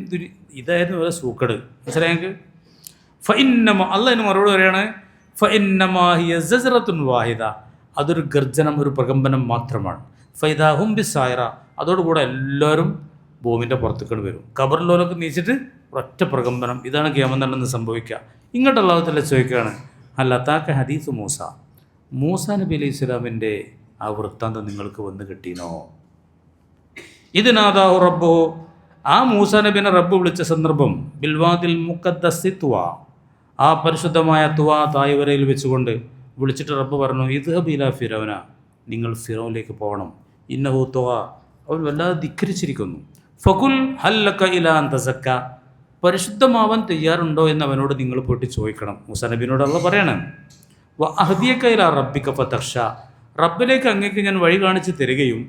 ഇതായിരുന്നു ഒരു സൂക്കട്. മനസ്സിലായെങ്കിൽ ഫഇന്നമ, അള്ളാഹ് മറുപടി പറയാണ്, ഫഇന്നമാ ഹിയ സസ്റത്തുൻ വാഹിദ, അതൊരു ഗർജനം, ഒരു പ്രകമ്പനം മാത്രമാണ്. ഫൈദാഹും ബിസ്സായിറ, അതോടുകൂടെ എല്ലാവരും ഭൂമിൻ്റെ പുറത്തേക്കാണ് വരും. ഖബറിലോലൊക്കെ നീച്ചിട്ട് ഒറ്റ പ്രകമ്പനം. ഇതാണ് ഖിയാമത്ത് നടന്ന് സംഭവിക്കുക. ഇങ്ങോട്ട് അല്ലാഹു തആല ചോദിക്കുകയാണ്, അല്ലതാക ഹദീസ് മൂസ നബി അലൈഹി സ്വലാമിൻ്റെ ആ വൃത്താന്തം നിങ്ങൾക്ക് വന്ന് കിട്ടീനോ. ഇതിനാദാഹു റബ്ബു, ആ മൂസ നബിനെ റബ്ബ് വിളിച്ച സന്ദർഭം, ബിൽവാദിൽ മുഖദ്ദസി തുവ, ആ പരിശുദ്ധമായ തുവ തായ്വരയിൽ വെച്ചുകൊണ്ട് വിളിച്ചിട്ട് റബ്ബ് പറഞ്ഞു, ഇദ്ഹബ് ഇലാ ഫിറൗന, നിങ്ങൾ ഫിറൗനിലേക്ക് പോകണം. ഇന്നഹു തുവ, അവൻ വല്ലാതെ ധിക്കരിച്ചിരിക്കുന്നു. ഫകുൽ ഹല്ലക ഇലാ അൻ തസക്ക, പരിശുദ്ധമാവാൻ തയ്യാറുണ്ടോ എന്ന് അവനോട് നിങ്ങൾ പോയിട്ട് ചോദിക്കണം. മൂസ നബിനോട് അള്ളാഹ് പറയണം, വ അഹ്ദിയക ഇലാ റബ്ബിക ഫതഖ്ഷ, റബ്ബിലേക്ക് അങ്ങേക്ക് ഞാൻ വഴി കാണിച്ച് തരികയും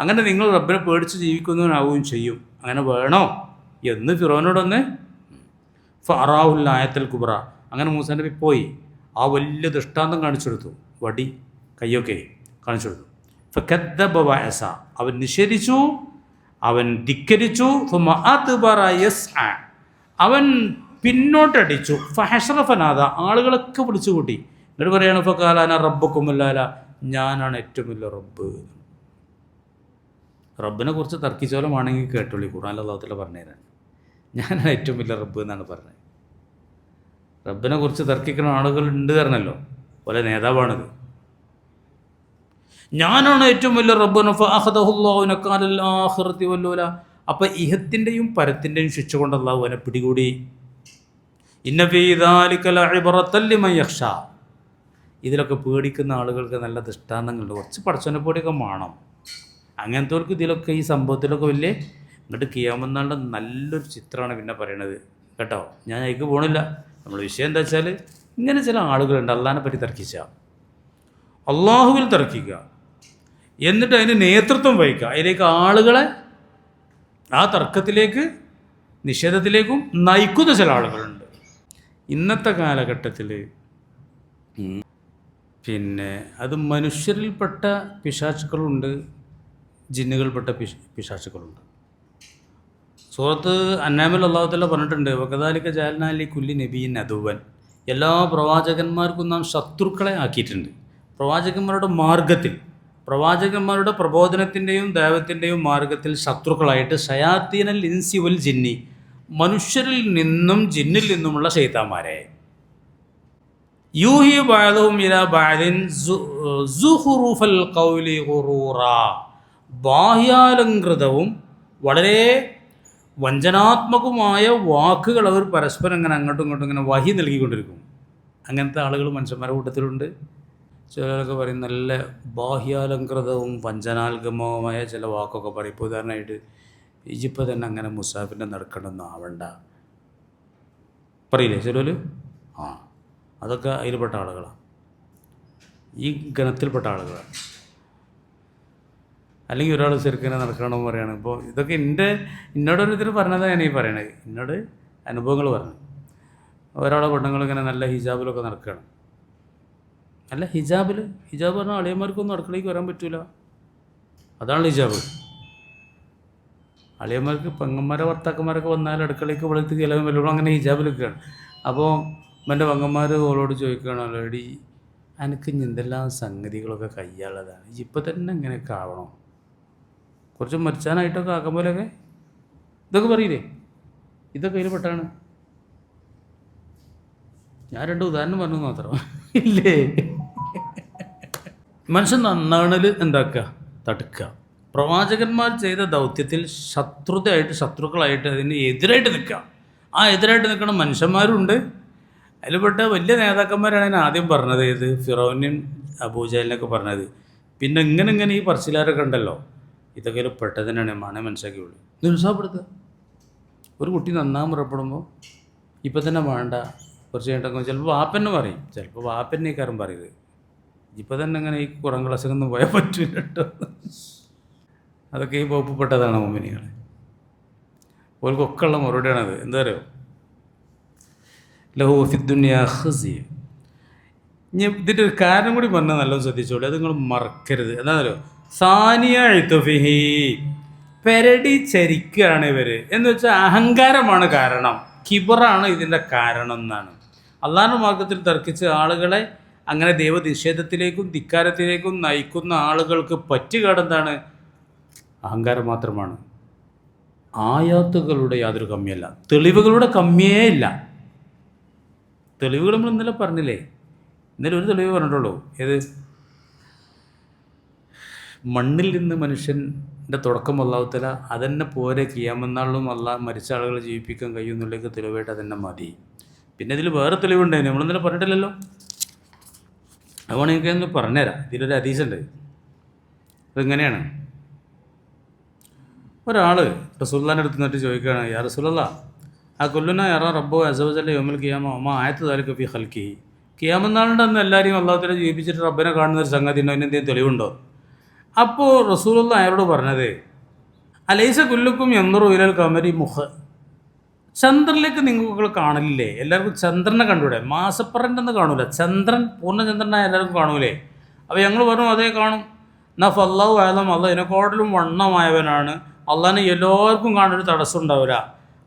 അങ്ങനെ നിങ്ങൾ റബ്ബിനെ പേടിച്ച് ജീവിക്കുന്നവനാവുകയും ചെയ്യും. അങ്ങനെ വേണോ എന്ന് ഫിറോനോടൊന്ന് ഫറാഹുൽ ആയത്തുൽ കുബ്ര. അങ്ങനെ മൂസ നബി പോയി ആ വലിയ ദൃഷ്ടാന്തം കാണിച്ചെടുത്തു, വടി കയ്യൊക്കെ കാണിച്ചെടുത്തു. ഫകദ്ദബ വഅസ, അവൻ നിഷേധിച്ചു, അവൻ ധിക്കരിച്ചു. ഫഅദ്ബറ യസ്അ, അവൻ പിന്നോട്ടടിച്ചു. ഫഹശറ ഫനാദ, ആളുകളൊക്കെ വിളിച്ചു കൂട്ടി. എന്നിട്ട് പറയാണ്, ഫഖാല അന റബ്ബുക്കുമുൽ, ഞാനാണ് ഏറ്റവും വലിയ റബ്ബ്. റബ്ബിനെ കുറിച്ച് തർക്കിച്ചോലമാണെങ്കിൽ കേട്ടോളി, ഖുർആനിൽ അല്ലാഹു തആല പറഞ്ഞുതരാൻ, ഞാനാണ് ഏറ്റവും വലിയ റബ്ബ് എന്നാണ് പറഞ്ഞത്. റബ്ബിനെ കുറിച്ച് തർക്കിക്കുന്ന ആളുകൾ ഉണ്ട് കാരണമല്ലോ, പോലെ നേതാവാണിത്. ഞാനാണ് ഏറ്റവും വലിയ റബ്ബ്. അപ്പം ഇഹത്തിൻ്റെയും പരത്തിൻ്റെയും ശിക്ഷ കൊണ്ട് അല്ലാഹു അവനെ പിടികൂടി. ഇന്ന ഫീ ദാലിക ലഇബ്റത്തൻ ലിമൻ യഖ്ഷ, ഇതിലൊക്കെ പേടിക്കുന്ന ആളുകൾക്ക് നല്ല ദൃഷ്ടാന്തങ്ങളുണ്ട്. കുറച്ച് പടച്ചോനെ പേടിയൊക്കെ വേണം. അങ്ങനത്തെവർക്ക് ഇതിലൊക്കെ ഈ സംഭവത്തിലൊക്കെ വലിയ ഇങ്ങോട്ട് ഖിയാമത്ത് നാളിൻ്റെ നല്ലൊരു ചിത്രമാണ് പിന്നെ പറയണത് കേട്ടോ. ഞാൻ അതിലേക്ക് പോകണില്ല. നമ്മൾ വിഷയം എന്താ വെച്ചാൽ, ഇങ്ങനെ ചില ആളുകളുണ്ട് അള്ളാഹിനെ പറ്റി തർക്കിച്ച, അള്ളാഹുവിൽ തർക്കിക്കുക, എന്നിട്ട് അതിന് നേതൃത്വം വഹിക്കുക, അതിലേക്ക് ആളുകളെ ആ തർക്കത്തിലേക്ക് നിഷേധത്തിലേക്കും നയിക്കുന്ന ചില ആളുകളുണ്ട് ഇന്നത്തെ കാലഘട്ടത്തിൽ. പിന്നെ അത് മനുഷ്യരിൽപ്പെട്ട പിശാചുക്കളുണ്ട്, ജിന്നുകൾപ്പെട്ട പിശാചുക്കളുണ്ട്. സൂറത്ത് അന്നാമിൽ അല്ലാഹു തആല പറഞ്ഞിട്ടുണ്ട്, വകദാലിക ജഅൽനാ ലികുല്ലി നബിയ്യിൻ അദുവൻ, എല്ലാ പ്രവാചകന്മാർക്കും നാം ശത്രുക്കളെ ആക്കിയിട്ടുണ്ട്. പ്രവാചകന്മാരുടെ മാർഗത്തിൽ, പ്രവാചകന്മാരുടെ പ്രബോധനത്തിൻ്റെയും ദൈവത്തിൻ്റെയും മാർഗത്തിൽ ശത്രുക്കളായിട്ട് ശയാത്തീനൽ ഇൻസി വൽ ജിന്നി, മനുഷ്യരിൽ നിന്നും ജിന്നിൽ നിന്നുമുള്ള ശൈത്താന്മാരെ. യൂഹി ബഅദുഹും ഇലാ ബഅദിൻ സുഖ്റുഫൽ ഖൗലി ഗുറൂറാ, ബാഹ്യാലങ്കൃതവും വളരെ വഞ്ചനാത്മകവുമായ വാക്കുകൾ അവർ പരസ്പരം ഇങ്ങനെ അങ്ങോട്ടും ഇങ്ങോട്ടും ഇങ്ങനെ വഹി നൽകിക്കൊണ്ടിരിക്കും. അങ്ങനത്തെ ആളുകൾ മനുഷ്യന്മാരുടെ കൂട്ടത്തിലുണ്ട്. ചിലരൊക്കെ പറയും നല്ല ബാഹ്യാലങ്കൃതവും വഞ്ചനാത്മകവുമായ ചില വാക്കൊക്കെ പറയും. ഇപ്പോൾ ഉദാഹരണമായിട്ട്, ഇജിപ്പോൾ തന്നെ അങ്ങനെ മുസാഫിൻ്റെ നടക്കണമെന്ന് ആവണ്ട പറയില്ലേ ചിലർ. അതൊക്കെ അതിൽപ്പെട്ട ആളുകളാണ്, ഈ ഗണത്തിൽപ്പെട്ട ആളുകളാണ്. അല്ലെങ്കിൽ ഒരാൾ ശരിക്കും നടക്കണമെന്ന് പറയുകയാണ്. ഇപ്പോൾ ഇതൊക്കെ എന്നോടൊരിതിൽ പറഞ്ഞതാണ് ഞാൻ ഈ പറയണത്, എന്നോട് അനുഭവങ്ങൾ പറഞ്ഞു. ഒരാളെ പെണ്ണുങ്ങളിങ്ങനെ നല്ല ഹിജാബിലൊക്കെ നടക്കുകയാണ്. നല്ല ഹിജാബ് പറഞ്ഞാൽ അളിയന്മാർക്കൊന്നും അടുക്കളയ്ക്ക് വരാൻ പറ്റില്ല, അതാണ് ഹിജാബ്. അളിയന്മാർക്ക് പെങ്ങന്മാരെ ഭർത്താക്കന്മാരൊക്കെ വന്നാൽ അടുക്കളയ്ക്ക് വെളുത്ത് ചിലവും വല്ലതും അങ്ങനെ ഹിജാബിലൊക്കെയാണ്. അപ്പോൾ എൻ്റെ പെങ്ങന്മാർ ഓളോട് ചോദിക്കുകയാണല്ലോ, എടി എനിക്ക് എന്തെല്ലാം സംഗതികളൊക്കെ കയ്യാളതാണ്, ഇപ്പം തന്നെ ഇങ്ങനെയൊക്കെ ആവണം, കുറച്ച് മരിച്ചാനായിട്ടൊക്കെ ആക്കും പോലെയൊക്കെ ഇതൊക്കെ പറയില്ലേ. ഇതൊക്കെ അതിൽ പെട്ടാണ്. ഞാൻ 2 ഉദാഹരണം പറഞ്ഞു മാത്രം ഇല്ലേ. മനുഷ്യൻ നന്നാണൽ എന്താക്കുക, തടുക്കുക. പ്രവാചകന്മാർ ചെയ്ത ദൗത്യത്തിൽ ശത്രുക്കളായിട്ട് അതിന് എതിരായിട്ട് നിൽക്കുക. ആ എതിരായിട്ട് നിൽക്കുന്ന മനുഷ്യന്മാരുണ്ട്. അതിൽപ്പെട്ട വലിയ നേതാക്കന്മാരാണ് ഞാൻ ആദ്യം പറഞ്ഞത്, ഏത് ഫിറൗനും അബൂജഹലിനൊക്കെ പറഞ്ഞത്. പിന്നെ ഇങ്ങനെ ഈ പറച്ചിലാരൊക്കെ ഉണ്ടല്ലോ, ഇതൊക്കെ പെട്ടതിനാണ് മനസ്സിലാക്കിയുള്ളൂ. നിരുത്സാഹപ്പെടുത്തുക. ഒരു കുട്ടി നന്നാൻ പുറപ്പെടുമ്പോൾ ഇപ്പം തന്നെ വേണ്ട, കുറച്ച് കഴിഞ്ഞിട്ടൊക്കെ ചിലപ്പോൾ വാപ്പന്നെ പറയും, ചിലപ്പോൾ വാപ്പന്നെ ഈ കാര്യം പറയത്, ഇപ്പം തന്നെ ഇങ്ങനെ ഈ കുറം ക്ലാസ്സിലൊന്നും പോയാൽ പറ്റില്ല കേട്ടോ. അതൊക്കെ ഈ വകുപ്പപ്പെട്ടതാണ് മുഅ്മിനീങ്ങൾ. ഓർക്കൊക്കെ ഉള്ള മറുപടിയാണത്. എന്താ പറയുക, ലഹു ഫിദ്ദുനിയാ ഖിസ്യ. ഇനി ഇതിൻ്റെ ഒരു കാരണം കൂടി പറഞ്ഞാൽ നല്ലോണം ശ്രദ്ധിച്ചോളൂ, അത് നിങ്ങൾ മറക്കരുത്. എന്താണല്ലോ, സാനിയ എഴുത്തുഫിഹി, പെരടി ചരിക്കുകയാണ് ഇവർ എന്ന് വെച്ചാൽ അഹങ്കാരമാണ് കാരണം, കിബറാണ് ഇതിൻ്റെ കാരണം എന്നാണ്. അള്ളാഹുവിൻ്റെ മാർഗ്ഗത്തിൽ തർക്കിച്ച് ആളുകളെ അങ്ങനെ ദൈവനിഷേധത്തിലേക്കും ധിക്കാരത്തിലേക്കും നയിക്കുന്ന ആളുകൾക്ക് പറ്റുകേടെന്താണ്, അഹങ്കാരം മാത്രമാണ്. ആയാത്തുകളുടെ യാതൊരു കമ്മിയല്ല, തെളിവുകളുടെ കമ്മിയേ ഇല്ല. തെളിവുകൾ നമ്മൾ ഇന്നലെ പറഞ്ഞില്ലേ, ഇന്നലെ ഒരു തെളിവ് പറഞ്ഞിട്ടുള്ളൂ. ഏത്? മണ്ണിൽ നിന്ന് മനുഷ്യൻ്റെ തുടക്കം അല്ലാഹു തആല അതന്നെ പോരെ കിയാമത്ത് അള്ളാഹ് മരിച്ച ആളുകളെ ജീവിപ്പിക്കാൻ കഴിയുന്നുള്ളതൊക്കെ തെളിവായിട്ട് അതന്നെ മതി. പിന്നെ ഇതിൽ വേറെ തെളിവുണ്ടായിരുന്നു, നമ്മളിന്നലെ പറഞ്ഞിട്ടില്ലല്ലോ. അതുകൊണ്ട് എനിക്കൊന്ന് പറഞ്ഞുതരാം. ഇതിലൊരു ഹദീസുണ്ട്. അതിങ്ങനെയാണ്, ഒരാൾ റസൂലുള്ളാഹിൻ്റെ അടുത്ത് നിന്നിട്ട് ചോദിക്കുകയാണ്, യാ റസൂലല്ലാഹ്, ആ കൊല്ലുന യറാ റബ്ബു അസ്സ വജല്ല യൗമൽ ഖിയാമ വമാ ആയത്തു ദാലിക ഫീ ഖൽഖിഹി. ഖിയാമത്ത് നാളിൻ്റെ അന്ന് എല്ലാവരെയും അല്ലാഹു തആല ജീവിപ്പിച്ചിട്ട് റബ്ബിനെ കാണുന്ന ഒരു സംഗതി ഉണ്ടോ, അതിനെന്തെങ്കിലും തെളിവുണ്ടോ? അപ്പോൾ റസൂലുള്ളാഹി അയാളോട് പറഞ്ഞത്, അലൈസ കുല്ലുക്കും യൻദുറു ഇലൽ ഖമരി ചന്ദ്രനിലേക്ക് നിങ്ങൾ കാണലില്ലേ? എല്ലാവർക്കും ചന്ദ്രനെ കണ്ടൂടെ? മാസപ്പറൻ്റെന്ന് കാണൂല, ചന്ദ്രൻ പൂർണ്ണചന്ദ്രനായ എല്ലാവർക്കും കാണൂലേ? അപ്പോൾ ഞങ്ങൾ പറഞ്ഞു അതേ കാണും. എന്നാ ഫല്ലാഹു ആലം, അള്ളാഹ് ഇതിനെക്കാട്ടിലും വണ്ണമായവനാണ്, അള്ളാഹിനെ എല്ലാവർക്കും കാണാനൊരു തടസ്സം ഉണ്ടാവില്ല.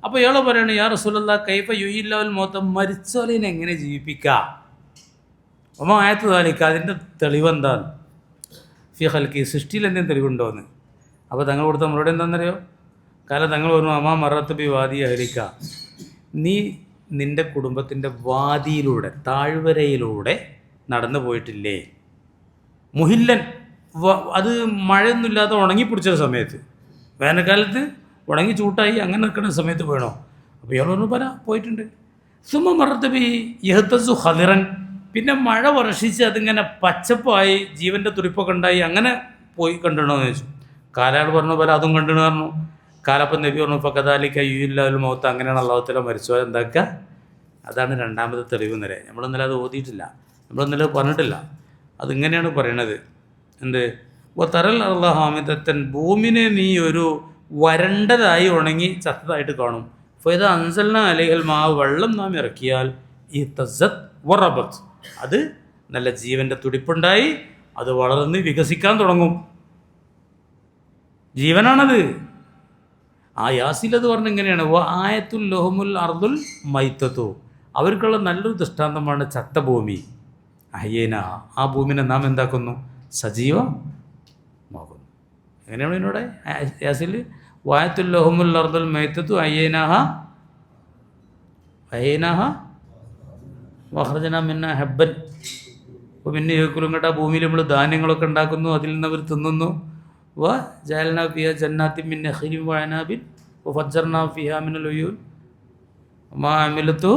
അപ്പോൾ ഇയാൾ പറയണേ, യാ റസൂലല്ലാഹ് കൈഫ യുഹ്യില്ലാഹുൽ മൗത, മരിച്ചോലിനെ എങ്ങനെ ജീവിപ്പിക്കാം? അപ്പോൾ ആയത്ത് ദാലിക, അതിൻ്റെ തെളിവെന്താണ്? ഫി ഖൽഖി, സൃഷ്ടിയിൽ എന്തെങ്കിലും തെളിവുണ്ടോ എന്ന്. അപ്പോൾ തങ്ങൾ കൊടുത്ത നമ്മളോട് എന്താണെന്നറിയോ? കാരണം തങ്ങൾ പറഞ്ഞു, അമാ മറത്ത് ബി വാദി അഹ്ലിക, നീ നിൻ്റെ കുടുംബത്തിൻ്റെ വാദിയിലൂടെ, താഴ്വരയിലൂടെ നടന്നു പോയിട്ടില്ലേ? മുഹില്ലൻ, അത് മഴയൊന്നുമില്ലാതെ ഉണങ്ങിപ്പിടിച്ച സമയത്ത്, വേനൽക്കാലത്ത് ഉണങ്ങി ചൂട്ടായി അങ്ങനെ നിൽക്കുന്ന സമയത്ത് പോയണോ? അപ്പോൾ ഇയാൾ പറഞ്ഞു പോയിട്ടുണ്ട്. സുമ മറത്ത് ബി യഹ്തസു ഖദിറൻ, പിന്നെ മഴ വർഷിച്ച് അതിങ്ങനെ പച്ചപ്പായി ജീവൻ്റെ തുടിപ്പൊക്കെ ഉണ്ടായി അങ്ങനെ പോയി കണ്ടിടണമെന്ന് ചോദിച്ചു. കാലാൾ പറഞ്ഞു അതും കണ്ടിട്ട് പറഞ്ഞു. കാലപ്പം നബി പറഞ്ഞു ഫഖദാലിക യുഹ്യില്ലാഹുൽ മൗത, അങ്ങനെയാണ് അല്ലാഹു തആല മരിച്ചവരെ എന്താക്കുക. അതാണ് രണ്ടാമത്തെ തെളിവ്. ഇന്നലെ നമ്മളിന്നലെ അത് ഓതിയിട്ടില്ല, നമ്മളിന്നലെ പറഞ്ഞിട്ടില്ല. അതിങ്ങനെയാണ് പറയണത്. എന്ത്? തറൽ അല്ലാഹു ഹാമിദത്തൻ, ഭൂമിനെ നീ ഒരു വരണ്ടതായി ഉണങ്ങി ചത്തതായിട്ട് കാണും. ഫൈദ അൻസൽന അലൈഹൽ മാ, വെള്ളം നാം ഇറക്കിയാൽ ഈ തസത്ത് വറബത്ത്, അത് നല്ല ജീവൻ്റെ തുടിപ്പുണ്ടായി അത് വളർന്ന് വികസിക്കാൻ തുടങ്ങും. ജീവനാണത്. ആ യാസിലത് പറഞ്ഞ ഇങ്ങനെയാണ്, ആയത്തുൽ ലഹുമുൽ അർദുൽ മൈത്തത്തു, അവർക്കുള്ള നല്ലൊരു ദൃഷ്ടാന്തമാണ് ചത്ത ഭൂമി. അഹ്യേന, ആ ഭൂമിനെ നാം എന്താക്കുന്നു? സജീവമാകുന്നു. എങ്ങനെയാണ് ഇതിനോടെ യാസിൽ? വായത്തുൽ ലഹുമുൽ അർദുൽ മൈത്തത്തു അഹ്യേനാഹ വഖ്റജന മിന്ന ഹബ്ബൻ. അപ്പോൾ പിന്നെ ചോദിക്കലും കേട്ടോ, ആ ഭൂമിയിൽ നമ്മൾ ധാന്യങ്ങളൊക്കെ ഉണ്ടാക്കുന്നു, അതിൽ നിന്ന് അവർ തിന്നുന്നു. ജഅൽനാ ഫിഹാ ജന്നാത്തിൻ മിൻ നഖീലിൻ വഅനാബിൻ വഫജ്ജർനാ ഫിഹാ മിനൽ ഉയൂൻ വമാ അമിലതു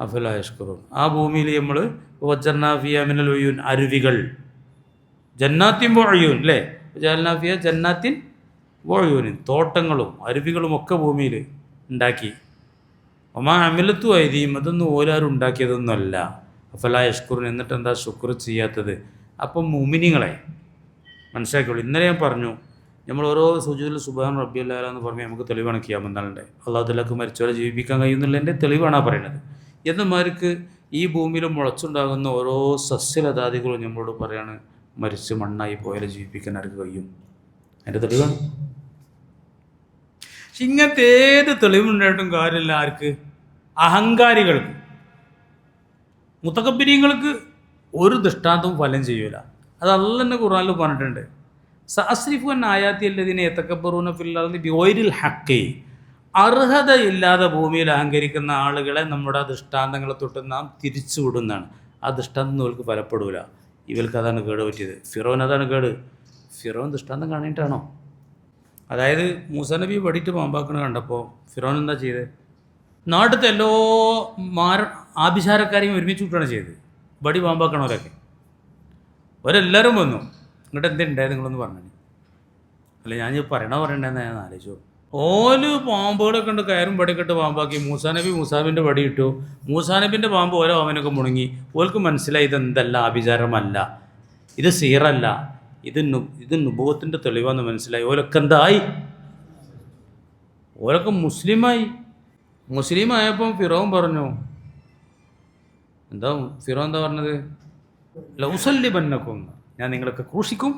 അഫലാ യഷ്കുറൂൻ. ആ ഭൂമിയിൽ നമ്മൾ വഫജ്ജർനാ ഫിഹാ മിനൽ ഉയൂൻ, അരുവികൾ, ജന്നാത്തിൻ വഉയൂൻ അല്ലേ, ജഅൽനാ ഫിഹാ ജന്നാത്തിൻ വഉയൂൻ, തോട്ടങ്ങളും അരുവികളും ഒക്കെ ഭൂമിയിൽ ഉണ്ടാക്കി. വമാ അമിലത്തു ഐദീഹിം, അതൊന്നും ഓലാരും ഉണ്ടാക്കിയതൊന്നുമല്ല. അഫലാ യഷ്കുറൂൻ, എന്നിട്ട് എന്താ ശുക്ർ ചെയ്യാത്തത്? അപ്പം മുഅ്മിനീങ്ങളെ മനസ്സിലാക്കിയുള്ളൂ. ഇന്നലെ ഞാൻ പറഞ്ഞു, നമ്മൾ ഓരോ സുജൂദിൽ സുബ്ഹാന റബ്ബിയൽ അഅ്ല എന്ന് പറഞ്ഞാൽ നമുക്ക് തെളിവാണ് ഖിയാമത്ത് നാളിൻ്റെ. അല്ലാഹു തആലക്ക് മരിച്ചവരെ ജീവിപ്പിക്കാൻ കഴിയുന്നുള്ളതിൻ്റെ തെളിവാണ് ആ പറയുന്നത്. എന്നമാർക്ക് ഈ ഭൂമിയിൽ മുളച്ചുണ്ടാകുന്ന ഓരോ സസ്യലതാദികളും നമ്മളോട് പറയാണ്, മരിച്ച് മണ്ണായി പോയാൽ ജീവിപ്പിക്കാൻ ആർക്ക് കഴിയും? അതിൻ്റെ തെളിവാണ്. പക്ഷെ ഇങ്ങനത്തെ ഏത് തെളിവുണ്ടായിട്ടും കാര്യമില്ല. ആർക്ക്? അഹങ്കാരികൾക്ക്, മുതകബ്ബിരീങ്ങൾക്ക് ഒരു ദൃഷ്ടാന്തവും ഫലം ചെയ്യൂല. അത് അല്ലാഹു തന്നെ ഖുർആനിൽ പറഞ്ഞിട്ടുണ്ട്. സഅസ്രിഫു അൻ ആയാതി അല്ലദീന യതകബ്ബറൂന ഫിൽ അർളി ബിഗൈരിൽ ഹഖ്, അർഹതയില്ലാതെ ഭൂമിയിൽ അഹങ്കരിക്കുന്ന ആളുകളെ നമ്മുടെ ദൃഷ്ടാന്തങ്ങളെ തൊട്ട് നാം തിരിച്ചു വിടുന്നതാണ്. ആ ദൃഷ്ടാന്തം ഇവർക്ക് ഫലപ്പെടൂല. ഇവർക്ക് അതാണ് കേട് പറ്റിയത്. ഫിറോൻ അതാണ് കേട്. ഫിറോൻ ദൃഷ്ടാന്തം കാണിയിട്ടാണോ? അതായത് മൂസാ നബി വടിയിട്ട് പാമ്പാക്കണ കണ്ടപ്പോൾ ഫിറോൻ എന്താ ചെയ്തത്? നാട്ടിലത്തെ എല്ലാ ആഭിചാരക്കാരെയും ഒരുമിച്ച് വിട്ടാണ് ചെയ്തത്. വടി പാമ്പാക്കണവരൊക്കെ അവരെല്ലാവരും വന്നു. ഇങ്ങോട്ട് എന്തുണ്ടായത് നിങ്ങളൊന്ന് പറഞ്ഞു. അല്ല ഞാൻ പറയണ്ടെന്ന് ഞാൻ ആലോചിച്ചു. ഓല് പാമ്പുകളൊക്കെ ഉണ്ട്, കയറും വടിയൊക്കെ ഇട്ട് പാമ്പാക്കി. മൂസാനബിൻ്റെ വടി ഇട്ടു. മൂസാനബിൻ്റെ പാമ്പ് ഓരോ അവനൊക്കെ മുണങ്ങി. ഓൾക്ക് മനസ്സിലായി ഇതെന്തല്ല, ആഭിചാരമല്ല, ഇത് സീറല്ല, ഇത് നുബുവത്തിൻ്റെ തെളിവാന്ന് മനസ്സിലായി. ഓലൊക്കെ എന്തായി? ഓലൊക്കെ മുസ്ലിമായി. മുസ്ലിമായപ്പം ഫിറോൻ പറഞ്ഞു, ഫിറോൻ എന്താ പറഞ്ഞത്? ലൗസല്ലിബന്നക്കും, ഞാൻ നിങ്ങളൊക്കെ ക്രൂശിക്കും.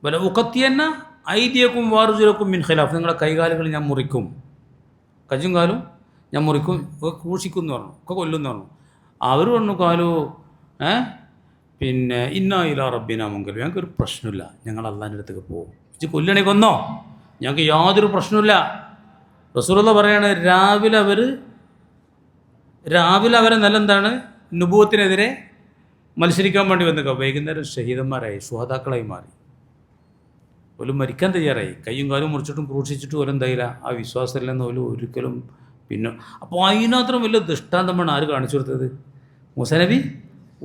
വല ഉഖത്തിയന്ന ഐദിയക്കും വാർജുലക്കും മിൻ ഖിലാഫ്, നിങ്ങളുടെ കൈകാലുകൾ ഞാൻ മുറിക്കും, കജ്ജും കാലും ഞാൻ മുറിക്കും, ക്രൂശിക്കും എന്ന് പറഞ്ഞു, ഒക്കെ കൊല്ലും എന്ന് പറഞ്ഞു. അവർ പറഞ്ഞു, കാലു പിന്നെ ഇന്നാ ഇലാ റബ്ബിനാ മുങ്കൽ, ഞങ്ങൾക്കൊരു പ്രശ്നമില്ല, ഞങ്ങൾ അള്ളാഹിൻ്റെ അടുത്തേക്ക് പോകും. ഇത് കൊല്ലണേ കൊന്നോ, ഞങ്ങൾക്ക് യാതൊരു പ്രശ്നമില്ല. റസൂലുള്ളാഹി പറയാണ്, രാവിലെ അവരെ എന്താണ് നുബുവത്തിനെതിരെ മത്സരിക്കാൻ വേണ്ടി വന്നേക്കാം. വൈകുന്നേരം ഷഹീദന്മാരായി, ശുഹദാക്കളായി മാറി. ഓലും മരിക്കാൻ തയ്യാറായി. കയ്യും കാലും മുറിച്ചിട്ടും ക്രൂശിച്ചിട്ടും ഓലും എന്തായില്ല, ആ വിശ്വാസമില്ലെന്ന് ഓലും ഒരിക്കലും. പിന്നെ അപ്പോൾ അതിനത്ര വലിയ ദൃഷ്ടാന്തമാണ് ആര് കാണിച്ചു കൊടുത്തത്? മൂസാ നബി.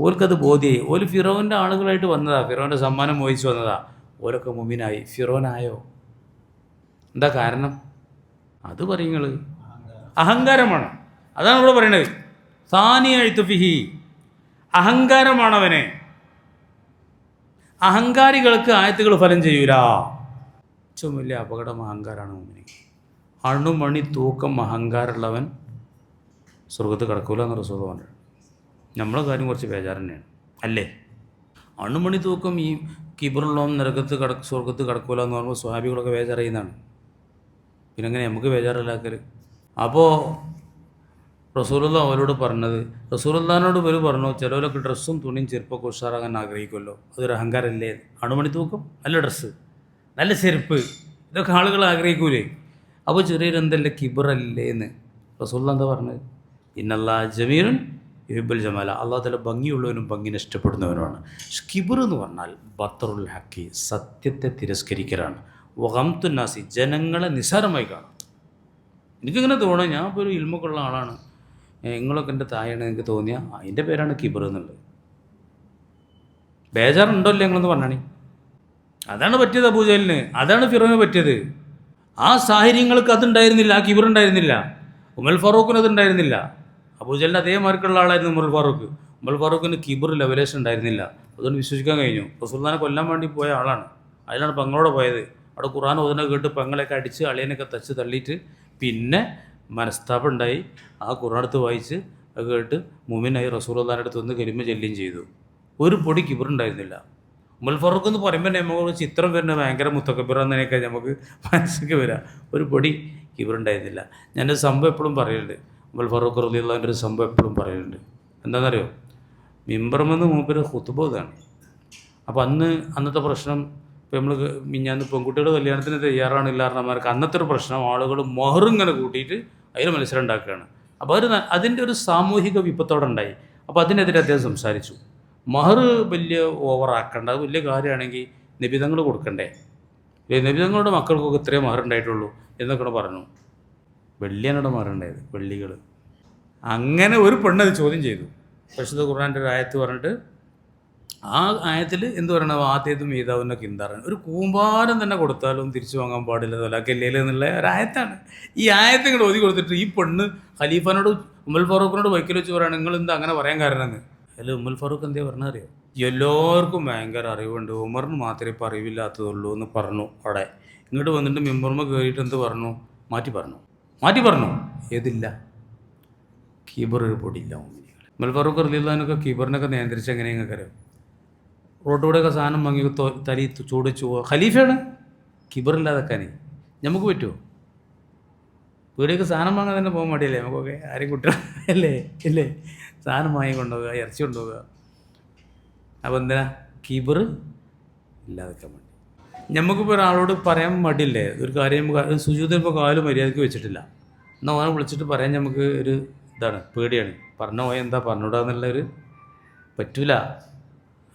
ഓൽക്കത് ബോധ്യമായി. ഓല് ഫിറോൻ്റെ ആളുകളായിട്ട് വന്നതാ, ഫിറോൻ്റെ സമ്മാനം മോഹിച്ച് വന്നതാ. ഓലൊക്കെ മുഅ്മിനായി. ഫിറോനായോ? എന്താ കാരണം? അത് പറയുങ്ങൾ അഹങ്കാരമാണ്. അതാണ് ഇവിടെ പറയണത്. സാനിയഅ്തു ഫിഹി, അഹങ്കാരമാണവനെ. അഹങ്കാരികൾക്ക് ആയത്തുകൾ ഫലം ചെയ്യൂല. ഏറ്റവും വലിയ അപകടം അഹങ്കാരമാണ്. മുഅ്മിന് അണുമണി തൂക്കം അഹങ്കാരമുള്ളവൻ സ്വർഗത്ത് കിടക്കൂല എന്ന് റസൂൽ പറഞ്ഞു. നമ്മളെ കാര്യം കുറച്ച് ബേജാറ് തന്നെയാണ് അല്ലേ? അണുമണി തൂക്കം ഈ കിബറുള്ളവൻ സ്വർഗത്ത് കിടക്കൂല എന്ന് പറയുമ്പോൾ സ്വഹാബികളൊക്കെ ബേജാറയുന്നതാണ്. പിന്നെ എങ്ങനെ നമുക്ക് ബേജാറില്ലാക്കൽ? അപ്പോൾ റസൂലുള്ളാഹി അവരോട് പറഞ്ഞത്, റസൂലുള്ളാഹിനോട് ഇവർ പറഞ്ഞു, ചിലവരൊക്കെ ഡ്രസ്സും തുണിയും ചെരുപ്പൊക്കെ ഉഷാറാകാൻ ആഗ്രഹിക്കുമല്ലോ, അതൊരു അഹങ്കാരമല്ലേ? അണുമണി തൂക്കം, നല്ല ഡ്രസ്സ്, നല്ല ചെരുപ്പ്, ഇതൊക്കെ ആളുകൾ ആഗ്രഹിക്കൂലേ? അപ്പോൾ ചെറിയൊരു എന്തല്ലേ കിബറല്ലേ എന്ന് റസൂലുള്ളാഹി എന്താ പറഞ്ഞത്? ഇന്നല്ലാഹ ജമീലുൻ യുഹിബ്ബുൽ ജമാല, അല്ലാഹു തആല ഭംഗിയുള്ളവനും ഭംഗിനെ ഇഷ്ടപ്പെടുന്നവനുമാണ്. കിബർ എന്ന് പറഞ്ഞാൽ ബത്തറുൽ ഹക്കി, സത്യത്തെ തിരസ്കരിക്കലാണ്. വഗംതുൻ നാസി, ജനങ്ങളെ നിസ്സാരമായി കാണും. എനിക്കിങ്ങനെ തോന്നുക, ഞാൻ ഇപ്പോൾ ഒരു ഇൽമൊക്കെ ഉള്ള ആളാണ്, നിങ്ങളൊക്കെ എൻ്റെ താഴെയാണ് എനിക്ക് തോന്നിയ, അതിൻ്റെ പേരാണ് കിബർ എന്നുള്ളത്. ബേജാറുണ്ടല്ലോ നിങ്ങളെന്ന് പറഞ്ഞാണി. അതാണ് പറ്റിയത് അബൂജഹലിന്, അതാണ് ഫിറോന് പറ്റിയത്. ആ സാഹചര്യങ്ങൾക്ക് അതുണ്ടായിരുന്നില്ല, ആ കിബർ ഉണ്ടായിരുന്നില്ല. ഉമർ ഫാറൂഖിന് അതുണ്ടായിരുന്നില്ല. അബൂജഹലിന് അതേ മാർക്കുള്ള ആളായിരുന്നു ഉമർ ഫാറൂഖ്. ഉമർ ഫാറൂഖിന് കിബർ ലെവലേഷൻ ഉണ്ടായിരുന്നില്ല. അതുകൊണ്ട് വിശ്വസിക്കാൻ കഴിഞ്ഞു. റസൂലുള്ളാഹിനെ കൊല്ലാൻ വേണ്ടി പോയ ആളാണ്. അതിലാണ് പെങ്ങളോടെ പോയത്. അവിടെ ഖുർആൻ ഓതുന്ന കേട്ട് പെങ്ങളെയൊക്കെ അടിച്ച് അളിയനൊക്കെ തച്ച് തള്ളിയിട്ട് പിന്നെ മനസ്താപം ഉണ്ടായി. ആ ഖുർആൻ എടുത്ത് വായിച്ച് അത് കേട്ട് മുഅ്മിനായി റസൂലുള്ളാഹിയുടെ അടുത്ത് വന്ന് കലിമ ചൊല്ലുകയും ചെയ്തു. ഒരു പൊടി കിബർ ഉണ്ടായിരുന്നില്ല. ഉമർ ഫാറൂഖ് എന്ന് പറയുമ്പോൾ നമുക്ക് ചിത്രം വരുന്ന ഭയങ്കര മുത്തക്കബിറന്നതിനൊക്കെ നമുക്ക് മനസ്സിലേക്ക് വരാം. ഒരു പൊടി കിബറുണ്ടായിരുന്നില്ല. ഞാനൊരു സംഭവം എപ്പോഴും പറയുന്നുണ്ട്, ഉമർ ഫാറൂഖ് റളിയല്ലാഹുവിൻ്റെ ഒരു സംഭവം എപ്പോഴും പറയുന്നുണ്ട്. എന്താണെന്നറിയോ? മിമ്പറുമെന്ന് മൂപ്പര് ഖുതുബ ഓതാണ്. അപ്പോൾ അന്നത്തെ പ്രശ്നം, ഇപ്പോൾ നമ്മൾ മിഞ്ഞാന്ന് പെൺകുട്ടിയുടെ കല്യാണത്തിന് തയ്യാറാണില്ല പറഞ്ഞമാർക്ക് അന്നത്തെ ഒരു പ്രശ്നം, ആളുകൾ മഹറിങ്ങനെ കൂട്ടിയിട്ട് അതിൽ മത്സരം ഉണ്ടാക്കുകയാണ്. അപ്പോൾ അതിൻ്റെ ഒരു സാമൂഹിക വിപത്തോടെ ഉണ്ടായി. അപ്പോൾ അതിനെതിരെ അദ്ദേഹം സംസാരിച്ചു. മഹർ വലിയ ഓവറാക്കണ്ട, അത് വലിയ കാര്യമാണെങ്കിൽ നിബിധങ്ങൾ കൊടുക്കണ്ടേ, നിബിധങ്ങളുടെ മക്കൾക്കൊക്കെ ഇത്രയും മഹർ ഉണ്ടായിട്ടുള്ളൂ എന്നൊക്കെ പറഞ്ഞു. വെള്ളിയാണ് മഹർ ഉണ്ടായത്, വെള്ളികൾ. അങ്ങനെ ഒരു പെണ്ണത് ചോദ്യം ചെയ്തു. പരിശുദ്ധ ഖുർആൻ്റെ ഒരു ആയത്ത് പറഞ്ഞിട്ട്, ആ ആയത്തിൽ എന്ത് പറയണത്, ആദ്യത്തും മീതാവിനൊക്കെ എന്താറാണ്, ഒരു കൂമ്പാരം തന്നെ കൊടുത്താലും തിരിച്ചു വാങ്ങാൻ പാടില്ല തൊലാക്കല്ലേൽ എന്നുള്ള ഒരായത്താണ്. ഈ ആയത്ത് ഇങ്ങോട്ട് ഓതി കൊടുത്തിട്ട് ഈ പെണ്ണ് ഖലീഫാനോട് ഉമർ ഫാറൂഖിനോട് വൈക്കൽ വെച്ച് പറയുകയാണ്, നിങ്ങൾ എന്താ അങ്ങനെ പറയാൻ കാരണമെന്ന്. അതിൽ ഉമർ ഫാറൂഖ് എന്താ പറഞ്ഞാൽ അറിയോ? എല്ലാവർക്കും ഭയങ്കര അറിവുണ്ട്, ഉമറിന് മാത്രമേ ഇപ്പോൾ അറിവില്ലാത്തതുള്ളൂ എന്ന് പറഞ്ഞു. അവിടെ ഇങ്ങോട്ട് വന്നിട്ട് മെമ്പർമ കയറിയിട്ട് എന്ത് പറഞ്ഞു, മാറ്റി പറഞ്ഞു. ഏതില്ല, കീബർ ഒരു പൊടിയില്ല. ഉമർ ഫാറൂഖ് റളിയല്ലാഹുവിനൊക്കെ കീബറിനൊക്കെ നിയന്ത്രിച്ച് എങ്ങനെ നിങ്ങൾക്ക് അറിയാം? റോഡിലൂടെയൊക്കെ സാധനം വാങ്ങി തലി ചൂടിച്ച് പോവുക. ഖലീഫയാണ് കിബറില്ലാതെക്കാനേ നമുക്ക് പറ്റുമോ? വീടേക്ക് സാധനം വാങ്ങാൻ തന്നെ പോകാൻ മടിയല്ലേ നമുക്കൊക്കെ? ആരെയും കുട്ടികളല്ലേ ഇല്ലേ? സാധനം വാങ്ങി കൊണ്ടുപോകുക, ഇറച്ചി കൊണ്ടുപോകുക. അപ്പോൾ എന്തിനാ കിബർ ഇല്ലാതെക്കാൻ വേണ്ടി. നമുക്കിപ്പോൾ ഒരാളോട് പറയാൻ മടിയില്ലേ ഒരു കാര്യം? സുജൂദിൽ ഇപ്പോൾ കാല് മര്യാദയ്ക്ക് വെച്ചിട്ടില്ല എന്നാൽ ഓനെ വിളിച്ചിട്ട് പറയാൻ നമുക്ക് ഒരു ഇതാണ്, പേടിയാണ്. പറഞ്ഞു പോയാൽ എന്താ പറഞ്ഞുകൂടാന്നുള്ളൊരു പറ്റൂല.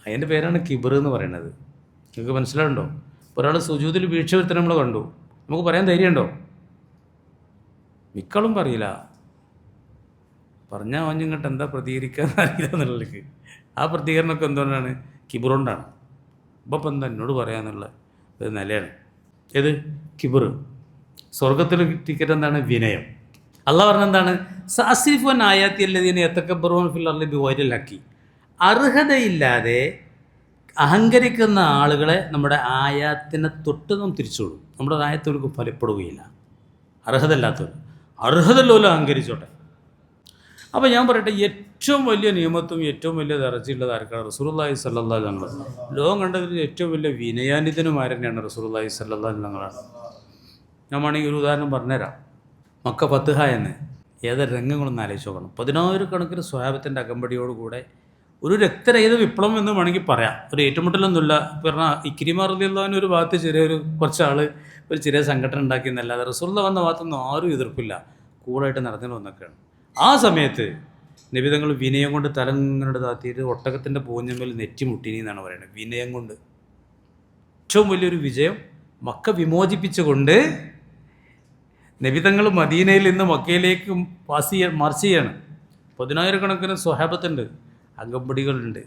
അതിൻ്റെ പേരാണ് കിബർ എന്ന് പറയുന്നത്. നിങ്ങൾക്ക് മനസ്സിലാവുണ്ടോ? ഒരാൾ സുജൂദിൽ വീഴ്ച വരുത്തണം നമ്മൾ കണ്ടു, നമുക്ക് പറയാൻ ധൈര്യമുണ്ടോ? മിക്കളും പറയില്ല. പറഞ്ഞാൽ അവഞ്ഞിങ്ങോട്ട് എന്താ പ്രതികരിക്കാന്ന് അറിയില്ല എന്നുള്ളത്. ആ പ്രതികരണമൊക്കെ എന്തുകൊണ്ടാണ്? കിബറുകൊണ്ടാണ്. ഇപ്പം എന്താ എന്നോട് പറയാന്നുള്ള ഒരു നിലയാണ്. ഏത് കിബർ? സ്വർഗത്തിൽ ടിക്കറ്റ് എന്താണ്? വിനയം. അള്ളാഹ് പറഞ്ഞെന്താണ്? സാസിഫൻ ആയാത്തി അല്ലദീന യതകബ്ബറൂന ഫിൽ അർളി ബിഗൈരിൽ ഹഖ്. അർഹതയില്ലാതെ അഹങ്കരിക്കുന്ന ആളുകളെ നമ്മുടെ ആയത്തിനെ തൊട്ട് നാം തിരിച്ചോളും. നമ്മുടെ ആയത്തുകൾക്ക് ഫലപ്പെടുകയില്ല. അർഹതല്ലോലും അഹങ്കരിച്ചോട്ടെ. അപ്പോൾ ഞാൻ പറയട്ടെ, ഏറ്റവും വലിയ നിയമത്തും ഏറ്റവും വലിയ ദർജയുള്ളത് ആർക്കാണ്? റസൂലുള്ളാഹി സ്വല്ലല്ലാഹു അലൈഹി വസല്ലം. ലോകം കണ്ടതിൽ ഏറ്റവും വലിയ വിനയാനിതനുമാരനെയാണ് റസൂലുള്ളാഹി സ്വല്ലല്ലാഹു അലൈഹി വസല്ലം. ഞാൻ വേണമെങ്കിൽ ഒരു ഉദാഹരണം പറഞ്ഞുതരാം. മക്ക ഫത്ഹ എന്ന് ഏതൊരു രംഗങ്ങളൊന്നും ആലോചിച്ച് നോക്കണം. 10,000 കണക്കിന് സ്വഹാബത്തിൻ്റെ അകമ്പടിയോടുകൂടെ ഒരു രക്തരഹിത വിപ്ലവം എന്ന് വേണമെങ്കിൽ പറയാം. ഒരു ഏറ്റുമുട്ടലൊന്നുമില്ല. പറഞ്ഞാൽ ഇക്രിമ റളിയല്ലാഹു ഒരു ഭാഗത്ത് കുറച്ചാൾ ഒരു ചെറിയ സംഘടന ഉണ്ടാക്കിയെന്നല്ലാതെ റസൂലുള്ളാഹി വന്ന ഭാഗത്തൊന്നും ആരും എതിർപ്പില്ല. കൂളായിട്ട് നടന്നു വന്നൊക്കെയാണ്. ആ സമയത്ത് നബിതങ്ങൾ വിനയം കൊണ്ട് തലങ്ങനെ താത്തിയിട്ട് ഒട്ടകത്തിൻ്റെ പൂഞ്ഞമ്മൽ നെറ്റിമുട്ടിനി എന്നാണ് പറയുന്നത്. വിനയം കൊണ്ട് ഏറ്റവും വലിയൊരു വിജയം മക്ക വിമോചിപ്പിച്ചുകൊണ്ട് നബിതങ്ങൾ മദീനയിൽ നിന്ന് മക്കയിലേക്ക് മാർച്ച് ചെയ്യാണ്. 10,000 കണക്കിന് സ്വഹാബത്തുണ്ട്, അകമ്പടികളുണ്ട്.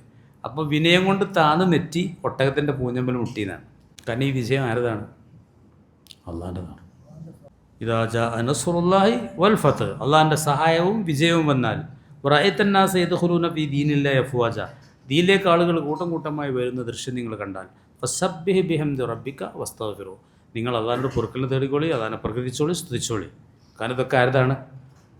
അപ്പോൾ വിനയം കൊണ്ട് താന്ന് നെറ്റി ഒട്ടകത്തിൻ്റെ പൂഞ്ഞമ്പൽ മുട്ടിയെന്നാണ്. കാരണം ഈ വിജയം ആരതാണ്? അള്ളാൻ്റെതാണ്. ഇദാ ജാഅ നസ്റുല്ലാഹി വൽ ഫത്ഹ്, അള്ളാഹിൻ്റെ സഹായവും വിജയവും വന്നാൽ റഅയ്തന്നാസ യദ്ഖുലൂന ഫീ ദീനില്ലാഹി അഫ്വാജ, ദീനിലേക്ക് ആളുകൾ കൂട്ടം കൂട്ടമായി വരുന്ന ദൃശ്യം നിങ്ങൾ കണ്ടാൽ ഫസബ്ബിഹ് ബിഹംദി റബ്ബിക വസ്തഗ്ഫിറു, നിങ്ങൾ അള്ളാഹിൻ്റെ പൊറുക്കലിനെ തേടിക്കോളി, അള്ളാഹിനെ പ്രകൃതിച്ചോളി, സ്തുതിച്ചോളി. കാരണം ഇതൊക്കെ ആരതാണ്?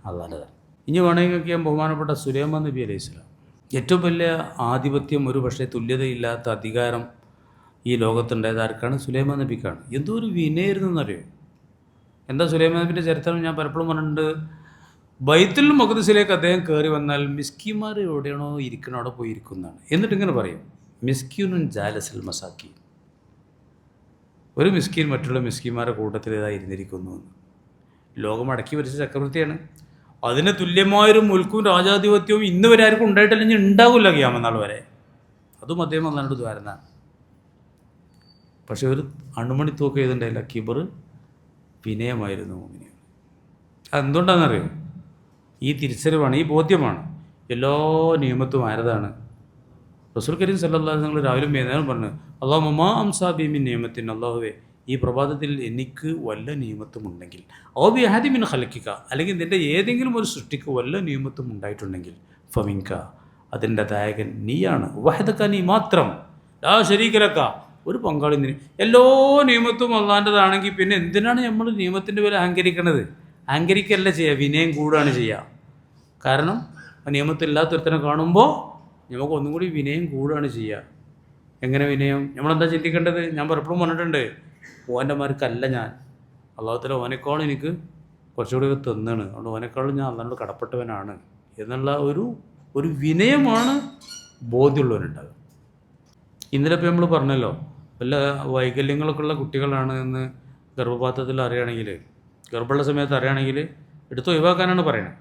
അള്ളാഹിൻ്റെതാണ്. ഇനി വേണമെങ്കിൽ ഞാൻ ബഹുമാനപ്പെട്ട സുലൈമാൻ നബി അലൈഹി സ്വലാം, ഏറ്റവും വലിയ ആധിപത്യം, ഒരു പക്ഷേ തുല്യതയില്ലാത്ത അധികാരം ഈ ലോകത്തുണ്ടായത് ആർക്കാണ്? സുലൈമാൻ നബിക്കാണ്. എന്തോ ഒരു വിനയായിരുന്നു എന്നറിയോ? എന്താ സുലൈമാൻ നബിൻ്റെ ചരിത്രം ഞാൻ പലപ്പോഴും പറഞ്ഞിട്ടുണ്ട്. ബൈത്തുൽ മഖ്ദിസിലേക്ക് അദ്ദേഹം കയറി വന്നാൽ മിസ്കിമാർ എവിടെയാണോ ഇരിക്കണോ അവിടെ പോയി ഇരിക്കുന്നതാണ്. എന്നിട്ട് ഇങ്ങനെ പറയും, മിസ്ക്യൂനുൻ ജാലസൽ മസാക്കി, ഒരു മിസ്കീൻ മറ്റുള്ള മിസ്കിന്മാരുടെ കൂട്ടത്തിൽ ഇതായി ഇരുന്നിരിക്കുന്നു എന്ന്. ലോകം അടക്കി ഭരിച്ച ചക്രവർത്തിയാണ്. അതിന് തുല്യമായൊരു മുൽക്കും രാജാധിപത്യവും ഇന്ന് വരെ ആർക്കും ഉണ്ടായിട്ടില്ലെങ്കിൽ ഉണ്ടാവില്ല ഖിയാമത്ത് നാൾ വരെ. അതും അദ്ദേഹം അല്ലാണ്ട് ദ്വാരനാണ്. പക്ഷെ ഒരു അണുമണി തൂക്കം ചെയ്തിട്ടുണ്ടായില്ല. കിബർ വിനയമായിരുന്നു. അതെന്തുകൊണ്ടാണെന്നറിയോ? ഈ തിരിച്ചറിവാണ്, ഈ ബോധ്യമാണ്. എല്ലാ നിയമത്തും ആരതാണ്? റസൂൽ കരീം സല്ലല്ലാഹു അലൈഹി വസല്ലം രാവിലെ വൈകുന്നേരം പറഞ്ഞു, അല്ലാഹുമ്മ മാ അംസാ ബി മിൻ നിഅമത്തിൻ, അല്ലാഹുവേ ഈ പ്രഭാതത്തിൽ എനിക്ക് വല്ല നിയമത്തുമുണ്ടെങ്കിൽ, ഔ ബി അഹദി മിൻ ഖൽഖിക, അല്ലെങ്കിൽ നിൻ്റെ ഏതെങ്കിലും ഒരു സൃഷ്ടിക്ക് വല്ല നിയമത്തും ഉണ്ടായിട്ടുണ്ടെങ്കിൽ, ഫമിൻക, അതിൻ്റെ ദായകൻ നീയാണ്, വഹദക, നീ മാത്രം, ലാ ശരീക ലക, ഒരു പങ്കാളി നീ. എല്ലാ നിയമത്തും അള്ളാൻ്റെതാണെങ്കിൽ പിന്നെ എന്തിനാണ് നമ്മൾ നിയമത്തിൻ്റെ പേര് അഹങ്കരിക്കണത്? അഹങ്കരിക്കല്ല ചെയ്യുക, വിനയം കൂടുകയാണ് ചെയ്യുക. കാരണം നിയമത്തില്ലാത്തൊരുത്തനെ കാണുമ്പോൾ നമുക്ക് ഒന്നും കൂടി വിനയം കൂടുകയാണ് ചെയ്യുക. എങ്ങനെ വിനയം? നമ്മളെന്താ ചിന്തിക്കേണ്ടത്? ഞാൻ പലപ്പോഴും പറഞ്ഞിട്ടുണ്ട്, ഓൻ്റെ മാർക്കല്ല ഞാൻ. അള്ളാഹുത്തല ഓനേക്കാളും എനിക്ക് കുറച്ചുകൂടി തന്നാണ്, അതുകൊണ്ട് ഓനേക്കാളും ഞാൻ അള്ളാഹുവിനോട് കടപ്പെട്ടവനാണ് എന്നുള്ള ഒരു വിനയമാണ് ബോധ്യമുള്ളവരുണ്ടാകുക. ഇന്നലെ ഇപ്പോൾ നമ്മൾ പറഞ്ഞല്ലോ, വല്ല വൈകല്യങ്ങളൊക്കെ ഉള്ള കുട്ടികളാണ് എന്ന് ഗർഭപാത്രത്തിൽ അറിയുകയാണെങ്കിൽ, ഗർഭമുള്ള സമയത്ത് അറിയുകയാണെങ്കിൽ എടുത്ത് ഒഴിവാക്കാനാണ് പറയുന്നത്.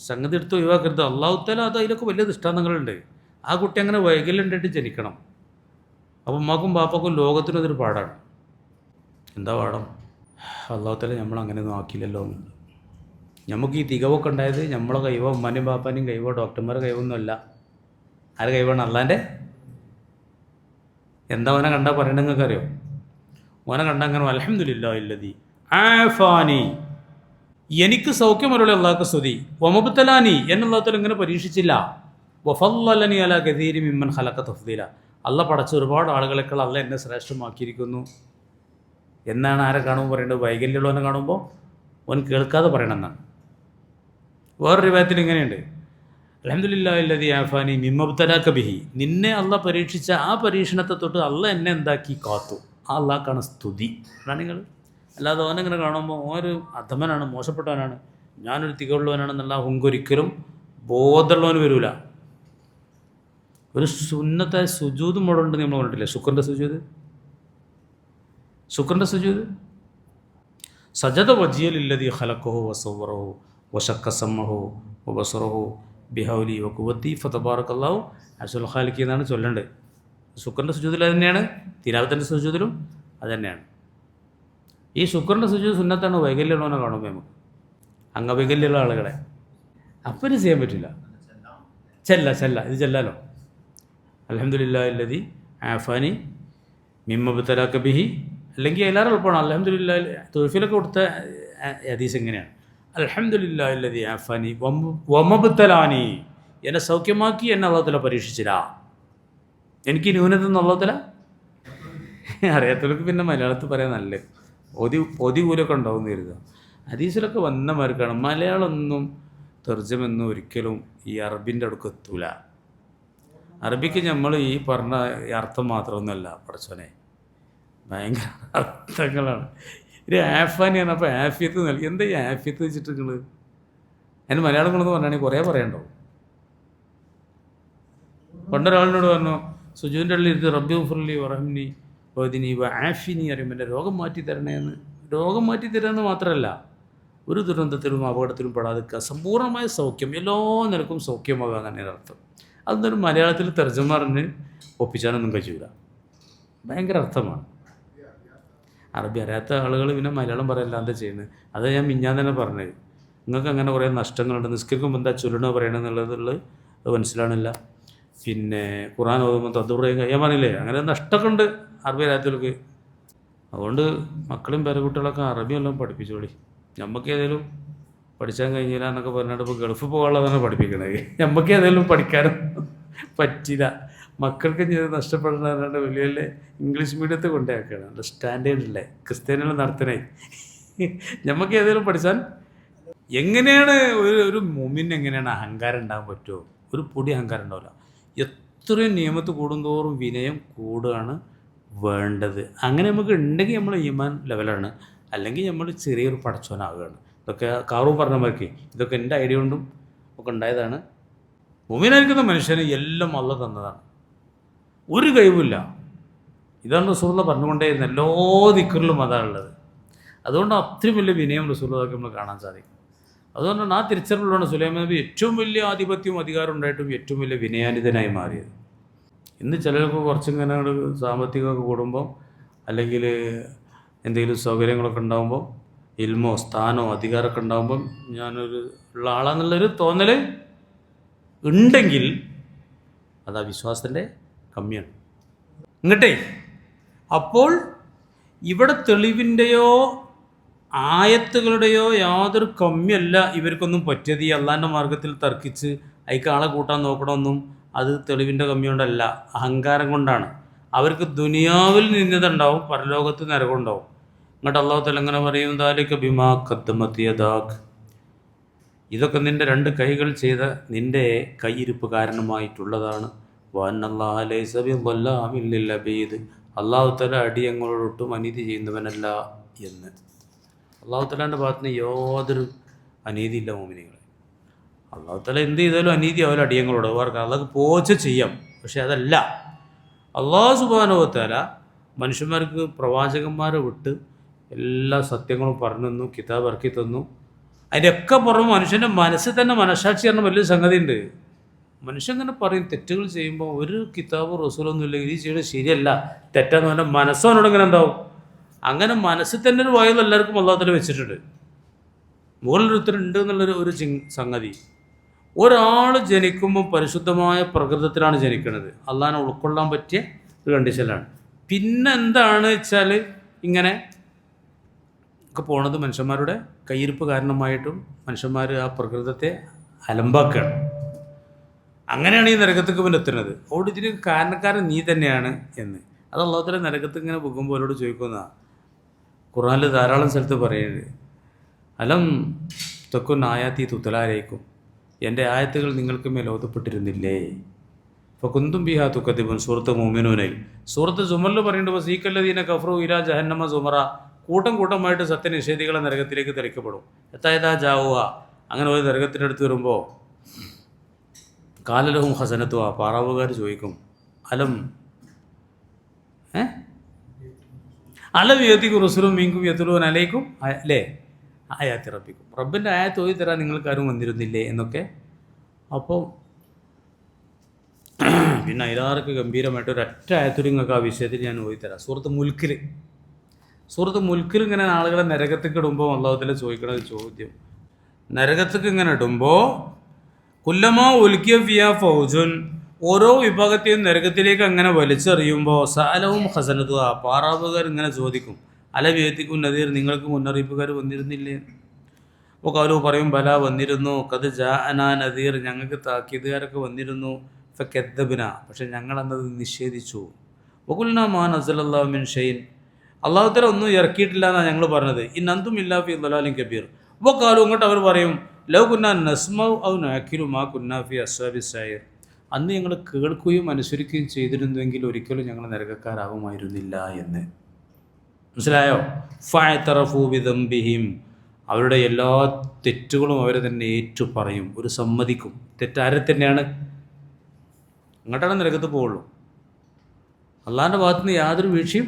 സംഗതി എടുത്ത് ഒഴിവാക്കരുത്. അള്ളാഹുത്തല അത് അതിലൊക്കെ വലിയ ദൃഷ്ടാന്തങ്ങളുണ്ട്. ആ കുട്ടി അങ്ങനെ വൈകല്യം ഉണ്ടായിട്ട് ജനിക്കണം. അപ്പം ഉമ്മാക്കും ബാപ്പാക്കും ലോകത്തിനും അതൊരു പാടാണ്. എന്താ പാഠം? അള്ളാഹുത്തല നമ്മളങ്ങനെയൊന്നും ആക്കിയില്ലല്ലോ എന്നുണ്ട്. നമുക്ക് ഈ തികവൊക്കെ ഉണ്ടായത് നമ്മളെ കൈവോ ഉമ്മാൻ്റെയും ബാപ്പാൻ്റെയും കൈവോ ഡോക്ടർമാരുടെ കൈവൊന്നും അല്ല. ആരെ കൈവാണ്? അള്ളാൻ്റെ. എന്താ ഓനെ കണ്ടാൽ പറയണത് നിങ്ങൾക്ക് അറിയോ? ഓനെ കണ്ടാൽ അങ്ങനെ അൽഹംദുലില്ലാഹി അല്ലദീ ആഫാനി, എനിക്ക് സൗഖ്യമരുളി അള്ളാഹ്ക്ക് സ്തുതി, വമബ്തലാനി, എന്നുള്ളതിൽ ഇങ്ങനെ പരീക്ഷിച്ചില്ല, വഫല്ലനി അലാ കസീരി മിമ്മൻ ഖലഖ തഫ്ദീല, അള്ളാഹ് പടച്ച ഒരുപാട് ആളുകളെക്കാൾ അള്ളാഹ് എന്നെ ശ്രേഷ്ഠമാക്കിയിരിക്കുന്നു എന്നാണ് ആരെ കാണുമ്പോൾ പറയേണ്ടത്? വൈകല്യമുള്ളവനെ കാണുമ്പോൾ ഓൻ കേൾക്കാതെ പറയണമെന്നാണ്. വേറൊരു വിഭാഗത്തിൽ ഇങ്ങനെയുണ്ട്, അൽഹംദുലില്ലാഹി അല്ലദീ ആഫാനി മിമ്മബ്തലാക ബിഹി, നിന്നെ അള്ളാഹ് പരീക്ഷിച്ച ആ പരീക്ഷണത്തെ തൊട്ട് അള്ളാഹ് എന്നെ എന്താക്കി കാത്തു. ആ അള്ളാഹ്ക്കാണ് സ്തുതി. അതാണ് നിങ്ങൾ. അല്ലാതെ ഓനെങ്ങനെ കാണുമ്പോൾ ഓനൊരു അധമനാണ്, മോശപ്പെട്ടവനാണ്, ഞാനൊരു തികവുള്ളവനാണെന്നുള്ള ഹുങ്കൊരിക്കലും ബോധമുള്ളവന് വരില്ല. ഒരു സുന്നത്തായ സുജൂദ് മോഡുണ്ട്, നമ്മൾ കണ്ടിട്ടില്ലേ? ശുക്രൻ്റെ സുജൂദ്. ശുക്രൻ്റെ സുജൂദ് സജദ വജിയലില്ലദീ ഖലഖഹു വസവ്വറഹു വശക്ക സമ്മഹു വബസറഹു ബിഹൗലി വഖുവത്തി ഫതബാറകല്ലാഹു അഹ്സനുൽ ഖാലിഖീൻ എന്നാണ് ചൊല്ലേണ്ടത്. ശുക്രൻ്റെ സുജൂദിൽ അത് തന്നെയാണ്, തിലാവത്തിൻ്റെ സുജൂദിലും അത് തന്നെയാണ്. ഈ ശുക്രൻ്റെ സുജൂദ് സുന്നത്താണ്. വൈകല്യമുള്ളവനെ കാണുമ്പോൾ നമുക്ക്, അംഗവൈകല്യമുള്ള ആളുകളെ അപ്പം ചെയ്യാൻ പറ്റില്ല. ഇത് ചെല്ലാലോ. അൽഹംദുലില്ലാഹി അല്ലദീ ആഫാനി മിമ്മബ്തലാക ബിഹി, അല്ലെങ്കിൽ എല്ലാവരും എളുപ്പമാണ്. അൽഹംദുലില്ലാഹി തൊയ്ഫിലൊക്കെ കൊടുത്ത ഹദീസ് എങ്ങനെയാണ്? അൽഹംദുലില്ലാഹി അല്ലദീ ആഫാനി വമബ്തലാനി, എന്നെ സൗഖ്യമാക്കി, എന്നെ അല്ലാഹു തആല പരീക്ഷിച്ചില്ല. എനിക്ക് ന്യൂനത അല്ലാഹു തആല അറിയാത്തവർക്ക് പിന്നെ മലയാളത്തിൽ പറയാൻ നല്ലത്. പൊതി കൂലൊക്കെ ഉണ്ടാവും കരുതുക. ഹദീസിലൊക്കെ വന്നമാർക്കാണ്. മലയാളമൊന്നും തർജ്ജമൊന്നും ഒരിക്കലും ഈ അറബിൻ്റെ അടുക്ക് എത്തൂല. അറബിക്ക് നമ്മൾ ഈ പറഞ്ഞ അർത്ഥം മാത്രമൊന്നുമല്ല പഠിച്ചോനെ, ഭയങ്കര അർത്ഥങ്ങളാണ്. ഒരു ആഫാനി പറഞ്ഞപ്പോൾ ആഫിയത്ത് നൽകി. എന്താ ഈ ആഫിയത്ത് വെച്ചിട്ട് നിങ്ങൾ? അതിന് മലയാളങ്ങളെന്ന് പറഞ്ഞാണെങ്കിൽ കുറേ പറയണ്ടാവും. പണ്ടൊരാളിനോട് പറഞ്ഞു, സുജൂൻ്റെ ഉള്ളിൽ ഇരുന്ന് റബ്ബി ഗുഫ്റിലി വറഹ്മനി വഅ്ദിനി വആഫിനി അറിയുമ്പോൾ എൻ്റെ രോഗം മാറ്റി തരണേന്ന്. രോഗം മാറ്റി തരാമെന്ന് മാത്രമല്ല, ഒരു ദുരന്തത്തിലും അപകടത്തിലും പെടാതിരിക്കുക, സമ്പൂർണ്ണമായ സൗഖ്യം, എല്ലാ നിലക്കും സൗഖ്യമാകുക എന്നതിൻ്റെ അർത്ഥം. അതൊന്നും മലയാളത്തിൽ തർജ്ജമ പറഞ്ഞ് ഒപ്പിച്ചാനൊന്നും കഴിയൂല. ഭയങ്കര അർത്ഥമാണ്. അറബി അറിയാത്ത ആളുകൾ പിന്നെ മലയാളം പറയല്ല, എന്താ ചെയ്യുന്നത്? അത് ഞാൻ മിഞ്ഞാൻ തന്നെ പറഞ്ഞത്. നിങ്ങൾക്ക് അങ്ങനെ കുറേ നഷ്ടങ്ങളുണ്ട്. നിസ്കരിക്കുമ്പോൾ എന്താ ചൊല്ലണോ പറയണമെന്നുള്ളത് അത് മനസ്സിലാണില്ല. പിന്നെ ഖുർആൻ ഓതുമ്പോൾ തദ്ബുറയും ഞാൻ പറഞ്ഞില്ലേ, അങ്ങനെ നഷ്ടമൊക്കെ ഉണ്ട് അറബി അറിയാത്തവർക്ക്. അതുകൊണ്ട് മക്കളും പേരക്കുട്ടികളൊക്കെ അറബി എല്ലാം പഠിപ്പിച്ചോളി. നമുക്ക് ഏതെങ്കിലും പഠിച്ചാൽ കഴിഞ്ഞില്ല എന്നൊക്കെ പറഞ്ഞിട്ട് ഇപ്പോൾ ഗൾഫ് പോകാനുള്ളതാണ് പഠിപ്പിക്കണത്. നമുക്ക് ഏതെങ്കിലും പഠിക്കാനും പറ്റില്ല. മക്കൾക്ക് നഷ്ടപ്പെടുന്നതാണ് വലിയ വലിയ ഇംഗ്ലീഷ് മീഡിയത്തെ കൊണ്ടാക്കുകയാണ്. നല്ല സ്റ്റാൻഡേർഡില്ലേ ക്രിസ്ത്യാനികൾ നടത്തണേ. നമുക്ക് ഏതെങ്കിലും പഠിച്ചാൽ എങ്ങനെയാണ് ഒരു മുമിന് എങ്ങനെയാണ് അഹങ്കാരം ഉണ്ടാകാൻ പറ്റുമോ? ഒരു പൊടി അഹങ്കാരം ഉണ്ടാവില്ല. എത്രയും നിയമത്ത് കൂടുന്തോറും വിനയം കൂടുകയാണ് വേണ്ടത്. അങ്ങനെ നമുക്ക് ഉണ്ടെങ്കിൽ നമ്മൾ ഈമാൻ ലെവലാണ്, അല്ലെങ്കിൽ നമ്മൾ ചെറിയൊരു പടച്ചോനാവുകയാണ്. ഇതൊക്കെ കാറു പറഞ്ഞ മാതിരി ഇതൊക്കെ എൻ്റെ ഐഡിയ കൊണ്ടും ഒക്കെ ഉണ്ടായതാണ്. മുഅ്മിനായിരിക്കുന്ന മനുഷ്യന് എല്ലാം അല്ലാഹ് തന്നതാണ്, ഒരു കഴിവില്ല. ഇതാണ് റസൂലുള്ളാഹി പറഞ്ഞുകൊണ്ടേയിരുന്നത്. എല്ലാ ദിക്റിലും അതാണുള്ളത്. അതുകൊണ്ട് അത്രയും വലിയ വിനയം റസൂലുള്ളാഹിക്ക് നമ്മൾ കാണാൻ സാധിക്കും. അതുകൊണ്ടാണ് ആ തിരിച്ചറിവുള്ളതാണ് സുലൈമാൻ നബി ഏറ്റവും വലിയ ആധിപത്യവും അധികാരം ഉണ്ടായിട്ടും ഏറ്റവും വലിയ വിനയാനിതനായി മാറിയത്. ഇന്ന് ചിലർക്ക് കുറച്ചിങ്ങനെ സാമ്പത്തികമൊക്കെ കൂടുമ്പോൾ, അല്ലെങ്കിൽ എന്തെങ്കിലും സൗകര്യങ്ങളൊക്കെ ഉണ്ടാകുമ്പോൾ, ഇൽമോ സ്ഥാനമോ അധികാരമൊക്കെ ഉണ്ടാകുമ്പം ഞാനൊരു ഉള്ള ആളാന്നുള്ളൊരു തോന്നൽ ഉണ്ടെങ്കിൽ അത് ആ വിശ്വാസത്തിൻ്റെ കമ്മിയാണ്. ഇങ്ങട്ടെ അപ്പോൾ ഇവിടെ തെളിവിൻ്റെയോ ആയത്തുകളുടെയോ യാതൊരു കമ്മിയല്ല ഇവർക്കൊന്നും പറ്റിയത്. ഈ അള്ളാൻ്റെ മാർഗത്തിൽ തർക്കിച്ച് അതിക്ക് ആളെ കൂട്ടാൻ നോക്കണമെന്നും അത് തെളിവിൻ്റെ കമ്മി കൊണ്ടല്ല, അഹങ്കാരം കൊണ്ടാണ്. അവർക്ക് ദുനിയാവിൽ നിന്നത ഉണ്ടാവും, പരലോകത്ത് നരകമുണ്ടാവും. ഇങ്ങോട്ട് അള്ളാഹു തആല എങ്ങനെ പറയും? ദാലിക ബിമാ ഖദ്ദമത് യദാക്, ഇതൊക്കെ നിൻ്റെ രണ്ട് കൈകൾ ചെയ്ത നിൻ്റെ കയ്യിരിപ്പ് കാരണമായിട്ടുള്ളതാണ്. വഅന്നല്ലാഹ ലൈസ ബിളല്ലാമിൻ ലിൽ അബീദ്, അല്ലാഹു തആല അടിയങ്ങളോട് ഒട്ടും അനീതി ചെയ്യുന്നവനല്ല എന്ന്. അല്ലാഹു തആലാൻ്റെ ഭാഗത്ത് നിന്ന് യാതൊരു അനീതിയില്ല മോമിനികളെ. അല്ലാഹു തആല എന്ത് ചെയ്താലും അനീതി ആവില്ല അടിയങ്ങളോട്. അവർക്ക് അതൊക്കെ പോച്ച ചെയ്യാം. പക്ഷെ അതല്ല, അല്ലാഹു സുബ്ഹാനഹു വ തആല മനുഷ്യന്മാർക്ക് പ്രവാചകന്മാരെ വിട്ട് എല്ലാ സത്യങ്ങളും പറഞ്ഞു തന്നു, കിതാബ് ഇറക്കി തന്നു. അതിൻ്റെയൊക്കെ പുറമെ മനുഷ്യൻ്റെ മനസ്സിൽ തന്നെ മനസാക്ഷി പറഞ്ഞ വലിയൊരു സംഗതി ഉണ്ട്. മനുഷ്യൻ ഇങ്ങനെ പറയും തെറ്റുകൾ ചെയ്യുമ്പോൾ ഒരു കിതാബ് റസൂലൊന്നും ഇല്ലെങ്കിൽ ഈ ചെയ്യുന്നത് ശരിയല്ല, തെറ്റാന്ന് പറഞ്ഞാൽ മനസ്സോനോട് ഇങ്ങനെ എന്താവും. അങ്ങനെ മനസ്സിൽ തന്നെ ഒരു വായു എല്ലാവർക്കും അല്ലാഹു തആല വെച്ചിട്ടുണ്ട്. മുകളിലൊരുത്തരുണ്ട് എന്നുള്ളൊരു സംഗതി. ഒരാൾ ജനിക്കുമ്പോൾ പരിശുദ്ധമായ പ്രകൃതത്തിലാണ് ജനിക്കുന്നത്. അള്ളാഹിനെ ഉൾക്കൊള്ളാൻ പറ്റിയ ഒരു കണ്ടീഷനിലാണ്. പിന്നെ എന്താണ് വെച്ചാൽ ഇങ്ങനെ ഒക്കെ പോണത് മനുഷ്യന്മാരുടെ കയ്യിരിപ്പ് കാരണമായിട്ടും മനുഷ്യന്മാർ ആ പ്രകൃതത്തെ അലമ്പാക്കുകയാണ്. അങ്ങനെയാണ് ഈ നരകത്തേക്ക് പിന്നെ എത്തുന്നത്. അതുകൊണ്ട് ഇതിന് കാരണക്കാരൻ നീ തന്നെയാണ് എന്ന്. അത് അല്ലാഹു തആല നരകത്ത് ഇങ്ങനെ പോകുമ്പോൾ അവരോട് ചോദിക്കുന്നതാണ്. ഖുർആനിൽ ധാരാളം സ്ഥലത്ത് പറയുന്നത്, അലം തക്കുൻ ആയാത്തി തുത്തലാരേക്കും, എൻ്റെ ആയത്തുകൾ നിങ്ങൾക്ക് മേൽ ഓതപ്പെട്ടിരുന്നില്ലേ. ഇപ്പോൾ കുന്തും ബിഹാ തുക്കത്തിബുൻ സൂറത്ത് മുഅ്മിനൂനിൽ. സൂറത്ത് സുമറിൽ പറയുന്നുണ്ട്, വസീഖല്ലദീന കഫറു ഇലാ ജഹന്നമ സുമറ, കൂട്ടം കൂട്ടമായിട്ട് സത്യനിഷേധികളെ നരകത്തിലേക്ക് തെളിക്കപ്പെടും. എത്തായതാ ജാവുക, അങ്ങനെ ഒരു നരകത്തിനടുത്ത് വരുമ്പോൾ കാലലഹും ഹസനത്തുവ, പാറാവുകാർ ചോദിക്കും, അലം അലം യത്തിക്കും റുസുലും മീങ്കും യത്തുലൂൻ അലൈക്കും അല്ലേ ആയാത്തി റബ്ബിക്കും, റബ്ബിൻ്റെ ആയത്ത് ഓതി തരാൻ നിങ്ങൾക്കാരും വന്നിരുന്നില്ലേ എന്നൊക്കെ. അപ്പോൾ പിന്നെ അതിലാർക്ക് ഗംഭീരമായിട്ട് ഒരൊറ്റ ആയത്തിൽ നിങ്ങൾക്ക് ആ വിഷയത്തിൽ ഞാൻ ഓതി തരാം. സൂറത്ത് മുൽക്കിൽ ഇങ്ങനെ ആളുകളെ നരകത്തേക്ക് ഇടുമ്പോൾ അല്ലാഹു തആല ചോദിക്കണ ഒരു ചോദ്യം, നരകത്തേക്ക് ഇങ്ങനെ ഇടുമ്പോൾ കുല്ലമാ ഉൽക്കിയ ഫിയാ ഫൗജുൻ, ഓരോ വിഭാഗത്തെയും നരകത്തിലേക്ക് അങ്ങനെ വലിച്ചെറിയുമ്പോൾ സഅലഹും ഹസനത്തുഹ, പാറാവുകാർ ഇങ്ങനെ ചോദിക്കും, അല ബിയത്തിക്കും നദീർ, നിങ്ങൾക്ക് മുന്നറിയിപ്പുകാർ വന്നിരുന്നില്ലേ. അപ്പോൾ കാലു പറയും, ബല വന്നിരുന്നു, കത് ജാഅനാ നദീർ, ഞങ്ങൾക്ക് താക്കീതുകാരൊക്കെ വന്നിരുന്നു. ഫകദ്ദബ്ന, പക്ഷെ ഞങ്ങളന്നത് നിഷേധിച്ചു. വഖുൽനാ മാ നസലല്ലാഹു മിൻ ഷൈഇൻ, അല്ലാഹു തആല ഒന്നും ഇറക്കിയിട്ടില്ല എന്നാണ് ഞങ്ങൾ പറഞ്ഞത്. ഇന്നന്തും ഇല്ലാ ഫീ ദലാലിൻ കബീർ. അപ്പോൾ കാലു, ഇങ്ങോട്ട് അവർ പറയും, ലൗ കുന്നാ നസ്മഉ ഔ നഅഖിലു മാ കുന്നാ ഫീ അസ്ഹാബിസ് സഈർ, അന്ന് ഞങ്ങൾ കേൾക്കുകയും അനുസരിക്കുകയും ചെയ്തിരുന്നുവെങ്കിൽ ഒരിക്കലും ഞങ്ങൾ നരകക്കാരാകുമായിരുന്നില്ല എന്ന്. മനസ്സിലായോ? ഫഅതറഫൂ ബിദംബിഹിം, അവരുടെ എല്ലാ തെറ്റുകളും അവർ തന്നെ ഏറ്റു പറയും, ഒരു സമ്മതിക്കും. തെറ്റാരെ തന്നെയാണ്? അങ്ങോട്ടാണ് നരകത്ത് പോവുള്ളൂ. അള്ളാഹിൻ്റെ ഭാഗത്ത് നിന്ന് യാതൊരു വീഴ്ചയും,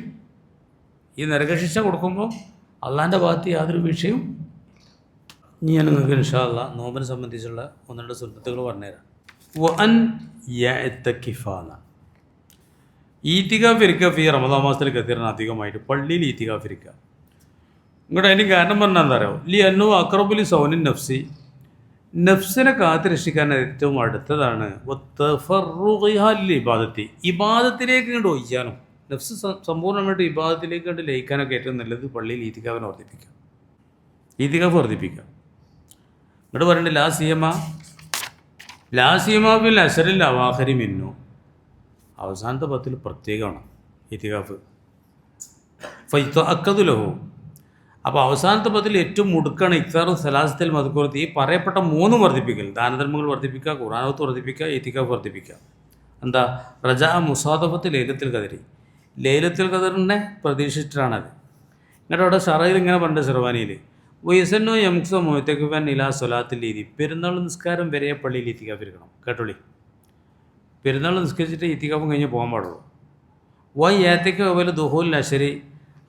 ഈ നരകശിക്ഷ കൊടുക്കുമ്പോൾ അള്ളാഹിൻ്റെ ഭാഗത്ത് യാതൊരു വീഴ്ചയും. ഇനി ഞാൻ നിങ്ങൾക്ക് ഇൻഷാ അല്ലാഹ് നോമ്പിനെ സംബന്ധിച്ചുള്ള ഒന്ന് രണ്ട് സുന്നത്തുകൾ പറഞ്ഞുതരാം. വഅൻ യഅ്തകിഫാന, ഈത്തികാഫ് ഇരിക്കുക ഫീ റമദാൻ മാസത്തിൽ കത്തീറൻ, അധികമായിട്ട് പള്ളിയിൽ ഈത്തികാഫ് ഇരിക്കുക. ഇങ്ങോട്ട് അതിന് കാരണം പറഞ്ഞാൽ എന്താ അറിയോ, ലി അന്നു അക്റബുലി സൗനിൻ നഫ്സി, നഫ്സിനെ കാത്തു രക്ഷിക്കാൻ ഏറ്റവും അടുത്തതാണ്. ഇബാദത്തി, ഇബാദത്തിലേക്ക് കണ്ട് ഒയ്യാനും നഫ്സ് സമ്പൂർണ്ണമായിട്ട് ഇബാദത്തിലേക്ക് കണ്ട് ലയിക്കാനൊക്കെ ഏറ്റവും നല്ലത് പള്ളിയിൽ ഈത്തികാഫിനെ വർദ്ധിപ്പിക്കുക, ഈത്തികാഫ് വർദ്ധിപ്പിക്കുക. ഇങ്ങോട്ട് പറയണ്ടേ, ലാ സിയമാ ബിൽ അശറിൽ അവാഖിരി മിന്നു, അവസാനത്തെ 10 പ്രത്യേകമാണ് ഈത്തികാഫ്. ഫയതഅക്കദു ലഹു, അപ്പോൾ അവസാനത്തെ 10 ഏറ്റവും മുടുക്കാണ് ഇക്താറു സലാസത്തിൽ മദ്കൂറത്ത്, ഈ പറയപ്പെട്ട 3 വർദ്ധിപ്പിക്കൽ, ദാനധർമ്മങ്ങൾ വർദ്ധിപ്പിക്കുക, ഖുർആനത്ത് വർദ്ധിപ്പിക്കുക, ഈത്തികാഫ് വർദ്ധിപ്പിക്കുക. എന്താ? റജാ മുസാദഫത്ത് ലൈലത്തുൽ ഖദരി, ലൈലത്തുൽ ഖദറിനെ പ്രതീക്ഷിച്ചിട്ടാണത്. എന്നിട്ട് അവിടെ ഷറയിൽ ഇങ്ങനെ പറഞ്ഞിട്ട് സിർവാനിയിൽ, വയസ്സന്നോ യംസോ മുഅ്തകിഫൻ ഇലാ സ്വലാത്തിൽ ഈദി, പെരുന്നാൾ നിസ്കാരം വരെ പള്ളിയിൽ ഈത്തികാഫ് ഇരിക്കണം. കേട്ടോളി, പെരുന്നാൾ നിസ്കരിച്ചിട്ട് ഈത്തികാഫും കഴിഞ്ഞ് പോകാൻ പാടുള്ളൂ. യാത്തയ്ക്ക് അതുപോലെ ദുഹൂൽ അശരി,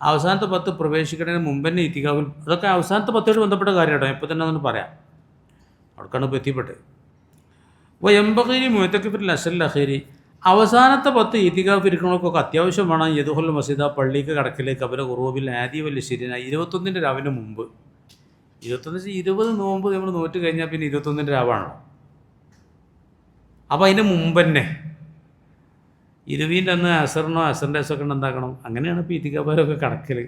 അവസാനത്തെ 10 പ്രവേശിക്കുന്നതിന് മുമ്പ് തന്നെ ഈത്തികാഫിൽ, അതൊക്കെ അവസാനത്തെ 10 ബന്ധപ്പെട്ട കാര്യമായിട്ടോ, ഇപ്പോൾ തന്നെ അതൊന്ന് പറയാം, അവിടേക്കാണ് ഇപ്പോൾ എത്തിപ്പെട്ടത്. എമ്പകീരി മുഅ്തകിഫിൽ അശറിൽ അഖീരി, അവസാനത്തെ 10 ഈത്തികാഫ് ഇരിക്കണവർക്കൊക്കെ അത്യാവശ്യം വേണം യദുഹുൽ മസ്ജിദ, പള്ളിക്ക് കടക്കലേക്ക്, അവരെ ഖുറൂബിൽ ആദി വല്യ ശരിന, 21 രാവിന് മുമ്പ്. 20 നോമ്പ് നമ്മൾ നോറ്റ് കഴിഞ്ഞാൽ പിന്നെ 21 രാവാണല്ലോ. അപ്പോൾ അതിന് മുമ്പ് തന്നെ 20 അന്ന് അസറിനോ അസറിൻ്റെ അസൊക്കെ ഉണ്ടാക്കണം. അങ്ങനെയാണ് ഇപ്പോൾ ഈത്തികാഫുകാരൊക്കെ കടക്കൽ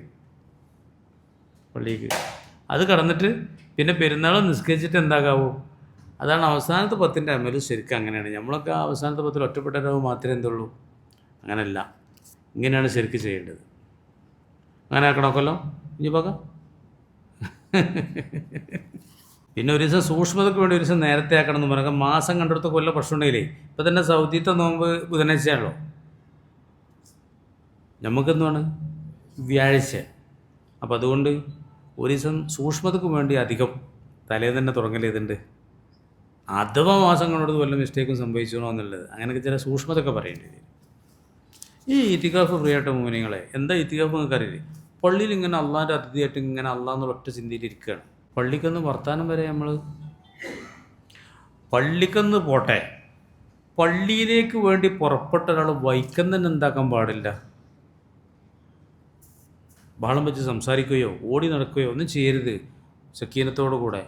പള്ളിക്ക്. അത് കടന്നിട്ട് പിന്നെ പെരുന്നാൾ നിസ്കരിച്ചിട്ട് എന്താകാവൂ, അതാണ് അവസാനത്തെ 10 അമൽ. ശരിക്കും അങ്ങനെയാണ്. നമ്മളൊക്കെ അവസാനത്തെ 10 ഒറ്റപ്പെട്ട രാവ് മാത്രമേ എന്തുള്ളൂ, അങ്ങനെയല്ല, ഇങ്ങനെയാണ് ശരിക്കും ചെയ്യേണ്ടത്. അങ്ങനെ ആക്കണമല്ലോ. ഇനി പോകാം. പിന്നെ ഒരു ദിവസം സൂക്ഷ്മതയ്ക്ക് വേണ്ടി ഒരു ദിവസം നേരത്തെ ആക്കണം എന്ന് പറഞ്ഞാൽ മാസം കണ്ടെടുത്ത കൊല്ലം പ്രശ്നം ഉണ്ടെങ്കിലേ ഇപ്പം തന്നെ സൗദിത്തെ നോമ്പ് ബുധനാഴ്ചയാണല്ലോ, നമുക്കെന്താണ് വ്യാഴാഴ്ച. അപ്പം അതുകൊണ്ട് ഒരു ദിവസം സൂക്ഷ്മതയ്ക്ക് വേണ്ടി അധികം തലേ തന്നെ തുടങ്ങലേതുണ്ട്. അഥവാ മാസം കണ്ടെടുത്ത് വല്ല മിസ്റ്റേക്കും സംഭവിച്ചണോ എന്നുള്ളത് അങ്ങനെയൊക്കെ ചില സൂക്ഷ്മതൊക്കെ പറയേണ്ടി വരും. ഈ ഇത്തികാഫ് പ്രിയപ്പെട്ട മോനിങ്ങളെ, എന്താ ഇത്തികാഫ് നിങ്ങൾക്ക് അറിയില്ലേ? പള്ളിയിൽ ഇങ്ങനെ അള്ളാൻ്റെ അതിഥിയായിട്ട് ഇങ്ങനെ അള്ളാന്നുള്ള ഒറ്റ ചിന്തയിലിരിക്കുകയാണ്. പള്ളിക്കൊന്ന് വർത്താനം വരെ നമ്മൾ പള്ളിക്കൊന്ന് പോട്ടെ, പള്ളിയിലേക്ക് വേണ്ടി പുറപ്പെട്ട ഒരാൾ വൈക്കം തന്നെ എന്താക്കാൻ പാടില്ല. ബഹളം വെച്ച് സംസാരിക്കുകയോ ഓടി നടക്കുകയോ ഒന്നും ചെയ്യരുത്. സക്കീനത്തോടു കൂടെ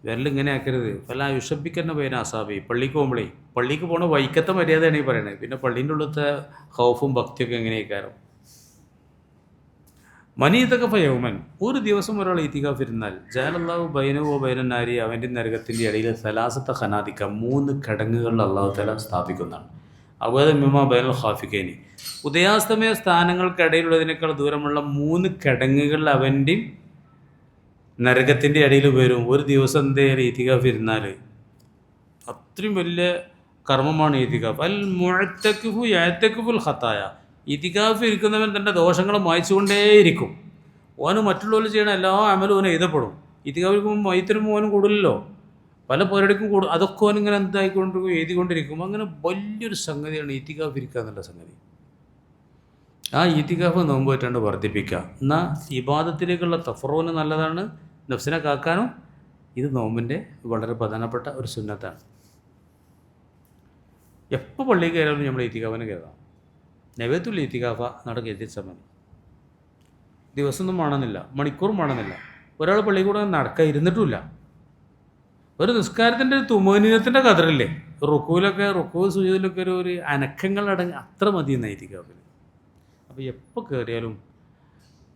വിരലിങ്ങനെ ആക്കരുത്. പല യുഷബിക്കുന്ന പേന അസാബി. പള്ളിക്ക് പോകുമ്പോഴേ, പള്ളിക്ക് പോകണ വൈക്കത്തെ മര്യാദയാണ് ഈ പറയണത്. പിന്നെ പള്ളീൻ്റെ ഉള്ളത്തെ ഹൗഫും ഭക്തിയൊക്കെ എങ്ങനെയൊക്കെയാവും. മനീതൊക്കെ ഫയൗമൻ, ഒരു ദിവസം ഒരാൾ ഇത്തികാഫ് ഇരുന്നാൽ ജാലല്ലാഹു ബൈനവോ ബൈനന്നാരി, അവൻ്റെ നരകത്തിൻ്റെ ഇടയിൽ സലാസത്തെ ഖനാദിക്ക, 3 കിടങ്ങുകളിൽ അള്ളാഹു തആല സ്ഥാപിക്കുന്നതാണ്. അവത മിമ ബൈനൽ ഖാഫിഖൈനി, ഉദയാസ്തമയ സ്ഥാനങ്ങൾക്കിടയിലുള്ളതിനേക്കാൾ ദൂരമുള്ള 3 കിടങ്ങുകളിൽ അവൻ്റെയും നരകത്തിൻ്റെ ഇടയിൽ വരും. ഒരു ദിവസം എന്തായാലും ഇത്തികാഫ് ഇരുന്നാൽ അത്രയും വലിയ കർമ്മമാണ് ഇത്തികാഫ്. അൽ മുഅത്തക്കിഫു യഅത്തക്കിഫുൽ ഖത്തായ, ഇത്തികാഫ് ഇരിക്കുന്നവൻ തൻ്റെ ദോഷങ്ങൾ മായ്ച്ചുകൊണ്ടേയിരിക്കും. ഓന് മറ്റുള്ളവർ ചെയ്യണ എല്ലാ അമലും ഓന് എഴുതപ്പെടും. ഇത്തികാഫ് ഇരിക്കുമ്പോൾ മൈത്തിനും ഓനും കൂടുതലല്ലോ, പല പേരടിക്കും കൂടും. അതൊക്കെ ഓനിങ്ങനെ എന്തായിക്കൊണ്ടിരിക്കും, എഴുതിക്കൊണ്ടിരിക്കും. അങ്ങനെ വലിയൊരു സംഗതിയാണ് ഇത്തികാഫ് ഇരിക്കുക എന്നുള്ള സംഗതി. ആ ഇത്തികാഫ് നോമ്പ് പറ്റാണ്ട് വർദ്ധിപ്പിക്കുക. എന്നാൽ ഇബാദത്തിലേക്കുള്ള തഫറൂന് നല്ലതാണ്, നഫ്സിനെ കാക്കാനും ഇത് നോമ്പിൻ്റെ വളരെ പ്രധാനപ്പെട്ട ഒരു സുന്നത്താണ്. എപ്പോൾ പള്ളിയിൽ കയറാലും നമ്മൾ ഇത്തികാഫിന് കയറാം. നൈവേത്തുള്ള ഇത്തികാഫ നടക്ക് എത്തിച്ചാൽ മതി. ദിവസമൊന്നും വേണമെന്നില്ല, മണിക്കൂറും വേണമെന്നില്ല. ഒരാൾ പള്ളിയിൽ കൂടെ നടക്കാൻ ഇരുന്നിട്ടുമില്ല. ഒരു നിസ്കാരത്തിൻ്റെ ഒരു തുമനീനത്തിൻ്റെ കതറില്ലേ, റുക്കൂ സുജൂദിലൊക്കെ ഒരു അനക്കങ്ങളടങ്ങി അത്ര മതി എന്നാണ് ഇത്തികാഫിന്. അപ്പോൾ എപ്പോൾ കയറിയാലും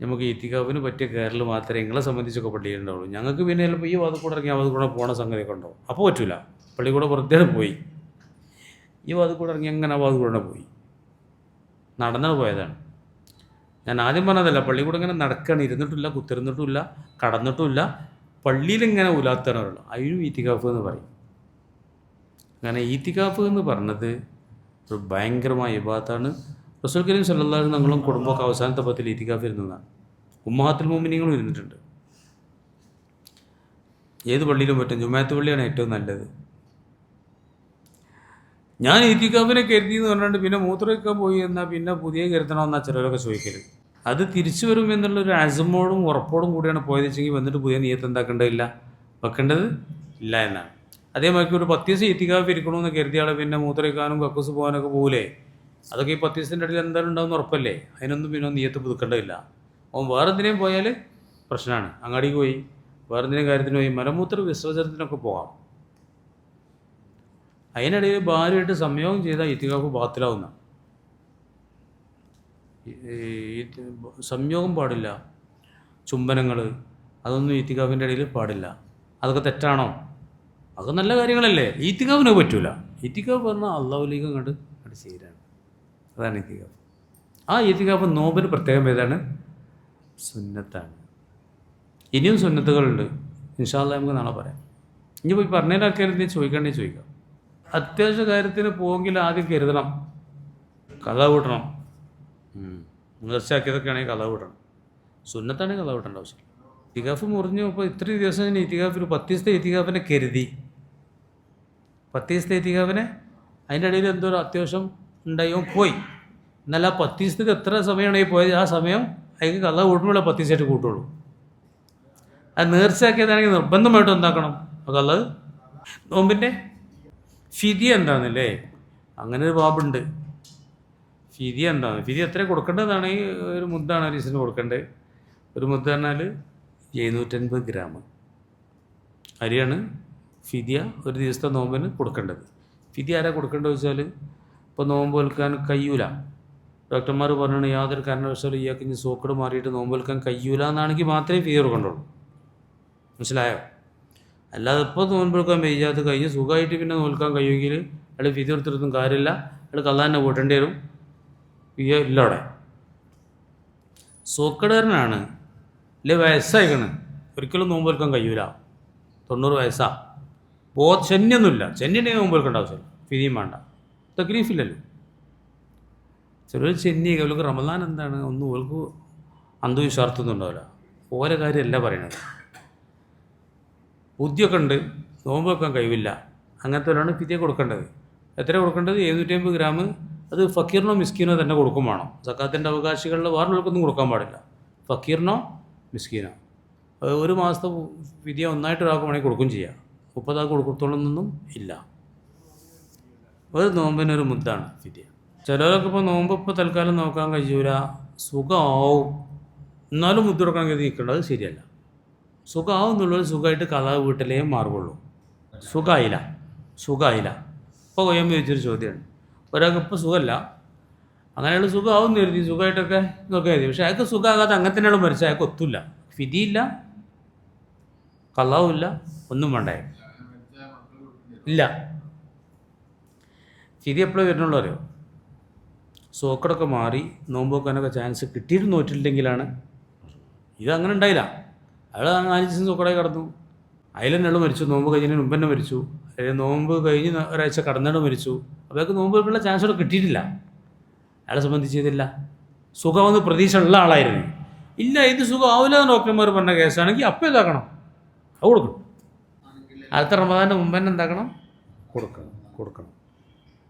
നമുക്ക് ഇത്തികാഫിന് പറ്റിയ കയറൽ മാത്രമേ നിങ്ങളെ സംബന്ധിച്ചൊക്കെ പള്ളിയിലുണ്ടാവുള്ളൂ. ഞങ്ങൾക്ക് പിന്നെ ചിലപ്പോൾ ഈ വാതിൽ കൂടെ ഇറങ്ങി ആ വാതിൽ കൂടെ പോകണ സംഗതിയൊക്കെ ഉണ്ടാവും. അപ്പോൾ പറ്റില്ല. പള്ളി കൂടെ വെറുതെ പോയി ഈ വാതിൽ കൂടെ ഇറങ്ങി അങ്ങനെ ആ വാതിൽ കൂടെ പോയി നടന്നു പോയതാണ്. ഞാൻ ആദ്യം പറഞ്ഞതല്ല, പള്ളി കൂടെ ഇങ്ങനെ നടക്കുകയാണ്, ഇരുന്നിട്ടില്ല, കുത്തിരുന്നിട്ടുമില്ല, കടന്നിട്ടുമില്ല, പള്ളിയിലിങ്ങനെ ഉലാത്തണമല്ലോ, അതിനും ഈത്തിക്കാഫ് എന്ന് പറയും. അങ്ങനെ ഈത്തിക്കാഫ് എന്ന് പറഞ്ഞത് ഒരു ഭയങ്കരമായ ഇബാദത്താണ്. റസൂൽ കരീം സല്ലല്ലാഹു അലൈഹി വസല്ലം ഞങ്ങളും കുടുംബമൊക്കെ അവസാനത്തെ 10 ഈത്തിക്കാഫ് ഇരുന്നതാണ്. ഉമ്മഹാത്തുൽ മുഅ്മിനീങ്ങളും ഇരുന്നിട്ടുണ്ട്. ഏത് പള്ളിയിലും പറ്റും, ജുമാഅത്ത് പള്ളിയാണ് ഏറ്റവും നല്ലത്. ഞാൻ ഈത്തിക്കാഫിനെ കരുതി എന്ന് പറഞ്ഞിട്ട് പിന്നെ മൂത്രമൊഴിക്കാൻ പോയി എന്നാൽ പിന്നെ പുതിയ കരുതണമെന്നാണ് ചിലരൊക്കെ ചോദിക്കല്. അത് തിരിച്ചു വരും എന്നുള്ളൊരു അസമോടും ഉറപ്പോടും കൂടിയാണ് പോയത് വെച്ചെങ്കിൽ വന്നിട്ട് പുതിയ നിയത്ത് എന്താക്കേണ്ടതില്ല, വെക്കേണ്ടത് ഇല്ല എന്നാണ്. അതേമാതിരി ഒരു 10 ദിവസം ഈത്തിക്കാഫ് ഇരിക്കണമെന്ന് കരുതിയാൾ പിന്നെ മൂത്രമൊഴിക്കാനും കക്കൂസ് പോകാനൊക്കെ പോകില്ലേ, അതൊക്കെ ഈ 10 ദിവസത്തിൻ്റെ ഇടയിൽ എന്തായാലും ഉണ്ടാകുന്ന ഉറപ്പല്ലേ. അതിനൊന്നും പിന്നെ നിയത്ത് പുതുക്കേണ്ടതില്ല. അവൻ വേറെ എന്തിനേയും പോയാൽ പ്രശ്നമാണ്. അങ്ങാടിക്ക് പോയി വേറെ എന്തിനേയും കാര്യത്തിന് പോയി മലമൂത്ര വിസർജനത്തിനൊക്കെ പോകാം. അതിനിടയിൽ ഭാര്യയായിട്ട് സംയോഗം ചെയ്താൽ ഇത്തികാഫ് ബാത്തിലാവുന്ന. സംയോഗം പാടില്ല, ചുംബനങ്ങൾ, അതൊന്നും ഇത്തികാഫിൻ്റെ ഇടയിൽ പാടില്ല. അതൊക്കെ തെറ്റാണോ? അതൊക്കെ നല്ല കാര്യങ്ങളല്ലേ. ഇത്തികാഫിന് പറ്റൂല. ഇത്തികാഫ് പറഞ്ഞാൽ അള്ളാഹുലേക്ക് അങ്ങോട്ട് ചേരാണ്. അതാണ് ഇത്തികാഫ്. ആ ഇത്തികാഫ് നോമ്പിന് പ്രത്യേകം ഏതാണ്? സുന്നത്താണ്. ഇനിയും സുന്നത്തുകളുണ്ട്, ഇൻഷാ അല്ലാഹ് നമുക്ക് നാളെ പറയാം. ഇനി പോയി പറഞ്ഞതിനാൾക്കാരെന്തെങ്കിലും ചോദിക്കണ്ടേ ചോദിക്കാം. അത്യാവശ്യ കാര്യത്തിന് പോയെങ്കിൽ ആദ്യം കരുതണം, കഥ കൂട്ടണം. നേർച്ചയാക്കിയതൊക്കെ ആണെങ്കിൽ കഥ കൂട്ടണം. സുന്നത്താണെങ്കിൽ കഥ കൂട്ടേണ്ട ആവശ്യം. ഇത്തികാഫ് മുറിഞ്ഞു. ഇപ്പോൾ ഇത്രയും ദിവസം ഞാൻ ഇത്തികാഫ് ഒരു 10 ദിവസത്തെ ഇത്തികാഫിനെ കരുതി. 10 ദിവസത്തെ ഇത്തികാഫിനെ അതിൻ്റെ ഇടയിൽ എന്തോ ഒരു അത്യാവശ്യം ഉണ്ടായോ പോയി. എന്നാൽ ആ 10 ദിവസത്തേക്ക് എത്ര സമയമാണ് ഈ പോയത്, ആ സമയം അതിന് കഥ കൂട്ടുമ്പോൾ 10 ദിവസമായിട്ട് കൂട്ടുള്ളൂ. അത് നേർച്ചയാക്കിയതാണെങ്കിൽ നിർബന്ധമായിട്ടും എന്താക്കണം, അപ്പോൾ കഥ നോമ്പിൻ്റെ ഫിദിയ എന്താണെന്നല്ലേ, അങ്ങനെ ഒരു ബാബുണ്ട്. ഫിദിയ എന്താണ്, ഫിദിയ എത്ര കൊടുക്കേണ്ടതാണ്? ഈ ഒരു മുദ്ദാണ് അരീസിന് കൊടുക്കേണ്ടത്. ഒരു മുദ്ദ പറഞ്ഞാൽ 750 ഗ്രാം അരിയാണ് ഫിദിയ ഒരു ദിവസത്തെ നോമ്പിന് കൊടുക്കേണ്ടത്. ഫിദിയ ആരാ കൊടുക്കേണ്ടത് വെച്ചാൽ, ഇപ്പോൾ നോമ്പ് വെൽക്കാൻ കഴിയൂല, ഡോക്ടർമാർ പറഞ്ഞാണ് യാതൊരു കാരണവശാലും ഇയാൾക്ക് ഇനി സോക്കട് മാറിയിട്ട് നോമ്പ് വെൽക്കാൻ കഴിയൂല എന്നാണെങ്കിൽ മാത്രമേ ഫിദിയ കൊടുക്കേണ്ടുള്ളൂ. മനസ്സിലായോ? അല്ലാതെ ഇപ്പോൾ നോൻപെടുക്കാൻ വയ്യാത്ത കഴിഞ്ഞ് സുഖമായിട്ട് പിന്നെ നോൽക്കാൻ കഴിയുമെങ്കിൽ അയാൾ ഫിദി എടുത്തിടത്തും കാര്യമില്ല, അയാൾ കള്ളാന്നെ കൂട്ടേണ്ടി വരും. ഇല്ല അവിടെ സോക്കടേരനാണ്, അല്ലെ വയസ്സായിക്കണ്, ഒരിക്കലും നോമ്പെടുക്കാൻ കഴിയൂല. 90 വയസ്സാ ശന്യൊന്നുമില്ല. ശന്യുണ്ടെങ്കിൽ മുമ്പ് എടുക്കേണ്ട ആവശ്യമില്ല, ഫിദിയും വേണ്ട, തക്ലീഫില്ലല്ലോ. ചിലർ ചെന്നി അവർക്ക് റമദാൻ എന്താണ് ഒന്നും ഓൾക്ക് അന്ധവിശ്വാസമൊന്നും ഉണ്ടാവില്ല. ഓരോ കാര്യമല്ല പറയണത്. ബുദ്ധിയൊക്കെ ഉണ്ട്, നോമ്പ് വെക്കാൻ കഴിവില്ല, അങ്ങനത്തെ ഫിദിയ കൊടുക്കേണ്ടത്. എത്ര കൊടുക്കേണ്ടത്? 750 ഗ്രാം. അത് ഫക്കീറിനോ മിസ്കീനോ തന്നെ കൊടുക്കും വേണം. സക്കാത്തിൻ്റെ അവകാശികളിൽ വേറൊരാൾക്കൊന്നും കൊടുക്കാൻ പാടില്ല. ഫക്കീറിനോ മിസ്കീനോ. ഒരു മാസത്തെ ഫിദിയ ഒന്നായിട്ട് ഒരാൾക്ക് വേണമെങ്കിൽ കൊടുക്കും ചെയ്യാം. 30 ആൾക്ക് കൊടുക്കത്തോളൊന്നും ഇല്ല. ഒരു നോമ്പിനൊരു മുദ്ദാണ് ഫിദിയ. ചിലരൊക്കെ ഇപ്പോൾ നോമ്പ് ഇപ്പോൾ തൽക്കാലം നോക്കാൻ കഴിയൂല, സുഖമാവും എന്നാലും മുദ്ദ കൊടുക്കാൻ കരുതി നിൽക്കേണ്ടത്. അത് ശരിയല്ല. സുഖമാവും എന്നുള്ളത് സുഖമായിട്ട് കഥ വീട്ടിലേ മാറുകയുള്ളൂ. സുഖമായില്ല. ഇപ്പോൾ കൊയ്യാൻ ചോദിച്ചൊരു ചോദ്യമാണ്. ഒരാൾക്ക് ഇപ്പോൾ സുഖമല്ല, അങ്ങനെയുള്ള സുഖമാവും എന്ന് കരുതി സുഖമായിട്ടൊക്കെ നോക്കാൻ കരുതി. പക്ഷേ അയാൾക്ക് സുഖമാകാതെ അങ്ങനെ തന്നെയാണ് മരിച്ചത്. അയാൾക്ക് ഒത്തുമില്ല, ഫിദിയില്ല, കള്ളാവുമില്ല, ഒന്നും വേണ്ടേ ഇല്ല. ഫിദി എപ്പോഴും വരുന്നുള്ളൂ അറിയോ? സോക്കടൊക്കെ മാറി നോമ്പ് വെക്കാനൊക്കെ ചാൻസ് കിട്ടിയിട്ട് നോറ്റിട്ടുണ്ടെങ്കിലാണ്. ഇത് അങ്ങനെ ഉണ്ടായില്ല. അയാൾ 4 ദിവസം സോക്കടായി കിടന്നു, അതിൽ തന്നെ അയാൾ മരിച്ചു. നോമ്പ് കഴിഞ്ഞതിന് മുമ്പ് തന്നെ മരിച്ചു. നോമ്പ് കഴിഞ്ഞ് ഒരാഴ്ച കടന്നിട്ട് മരിച്ചു. അപ്പോൾ അയാൾക്ക് നോമ്പ് വെക്കാനുള്ള ചാൻസ് അവിടെ കിട്ടിയിട്ടില്ല. അയാളെ സംബന്ധിച്ചതില്ല. സുഖമെന്ന് പ്രതീക്ഷ ഉള്ള ആളായിരുന്നു. ഇല്ല, ഇത് സുഖമാവില്ല എന്ന് ഡോക്ടർമാർ പറഞ്ഞ കേസാണെങ്കിൽ അപ്പം ഇതാക്കണം, അത് കൊടുക്കണം. അടുത്ത റമദാൻ്റെ മുമ്പ് തന്നെ എന്താക്കണം? കൊടുക്കണം.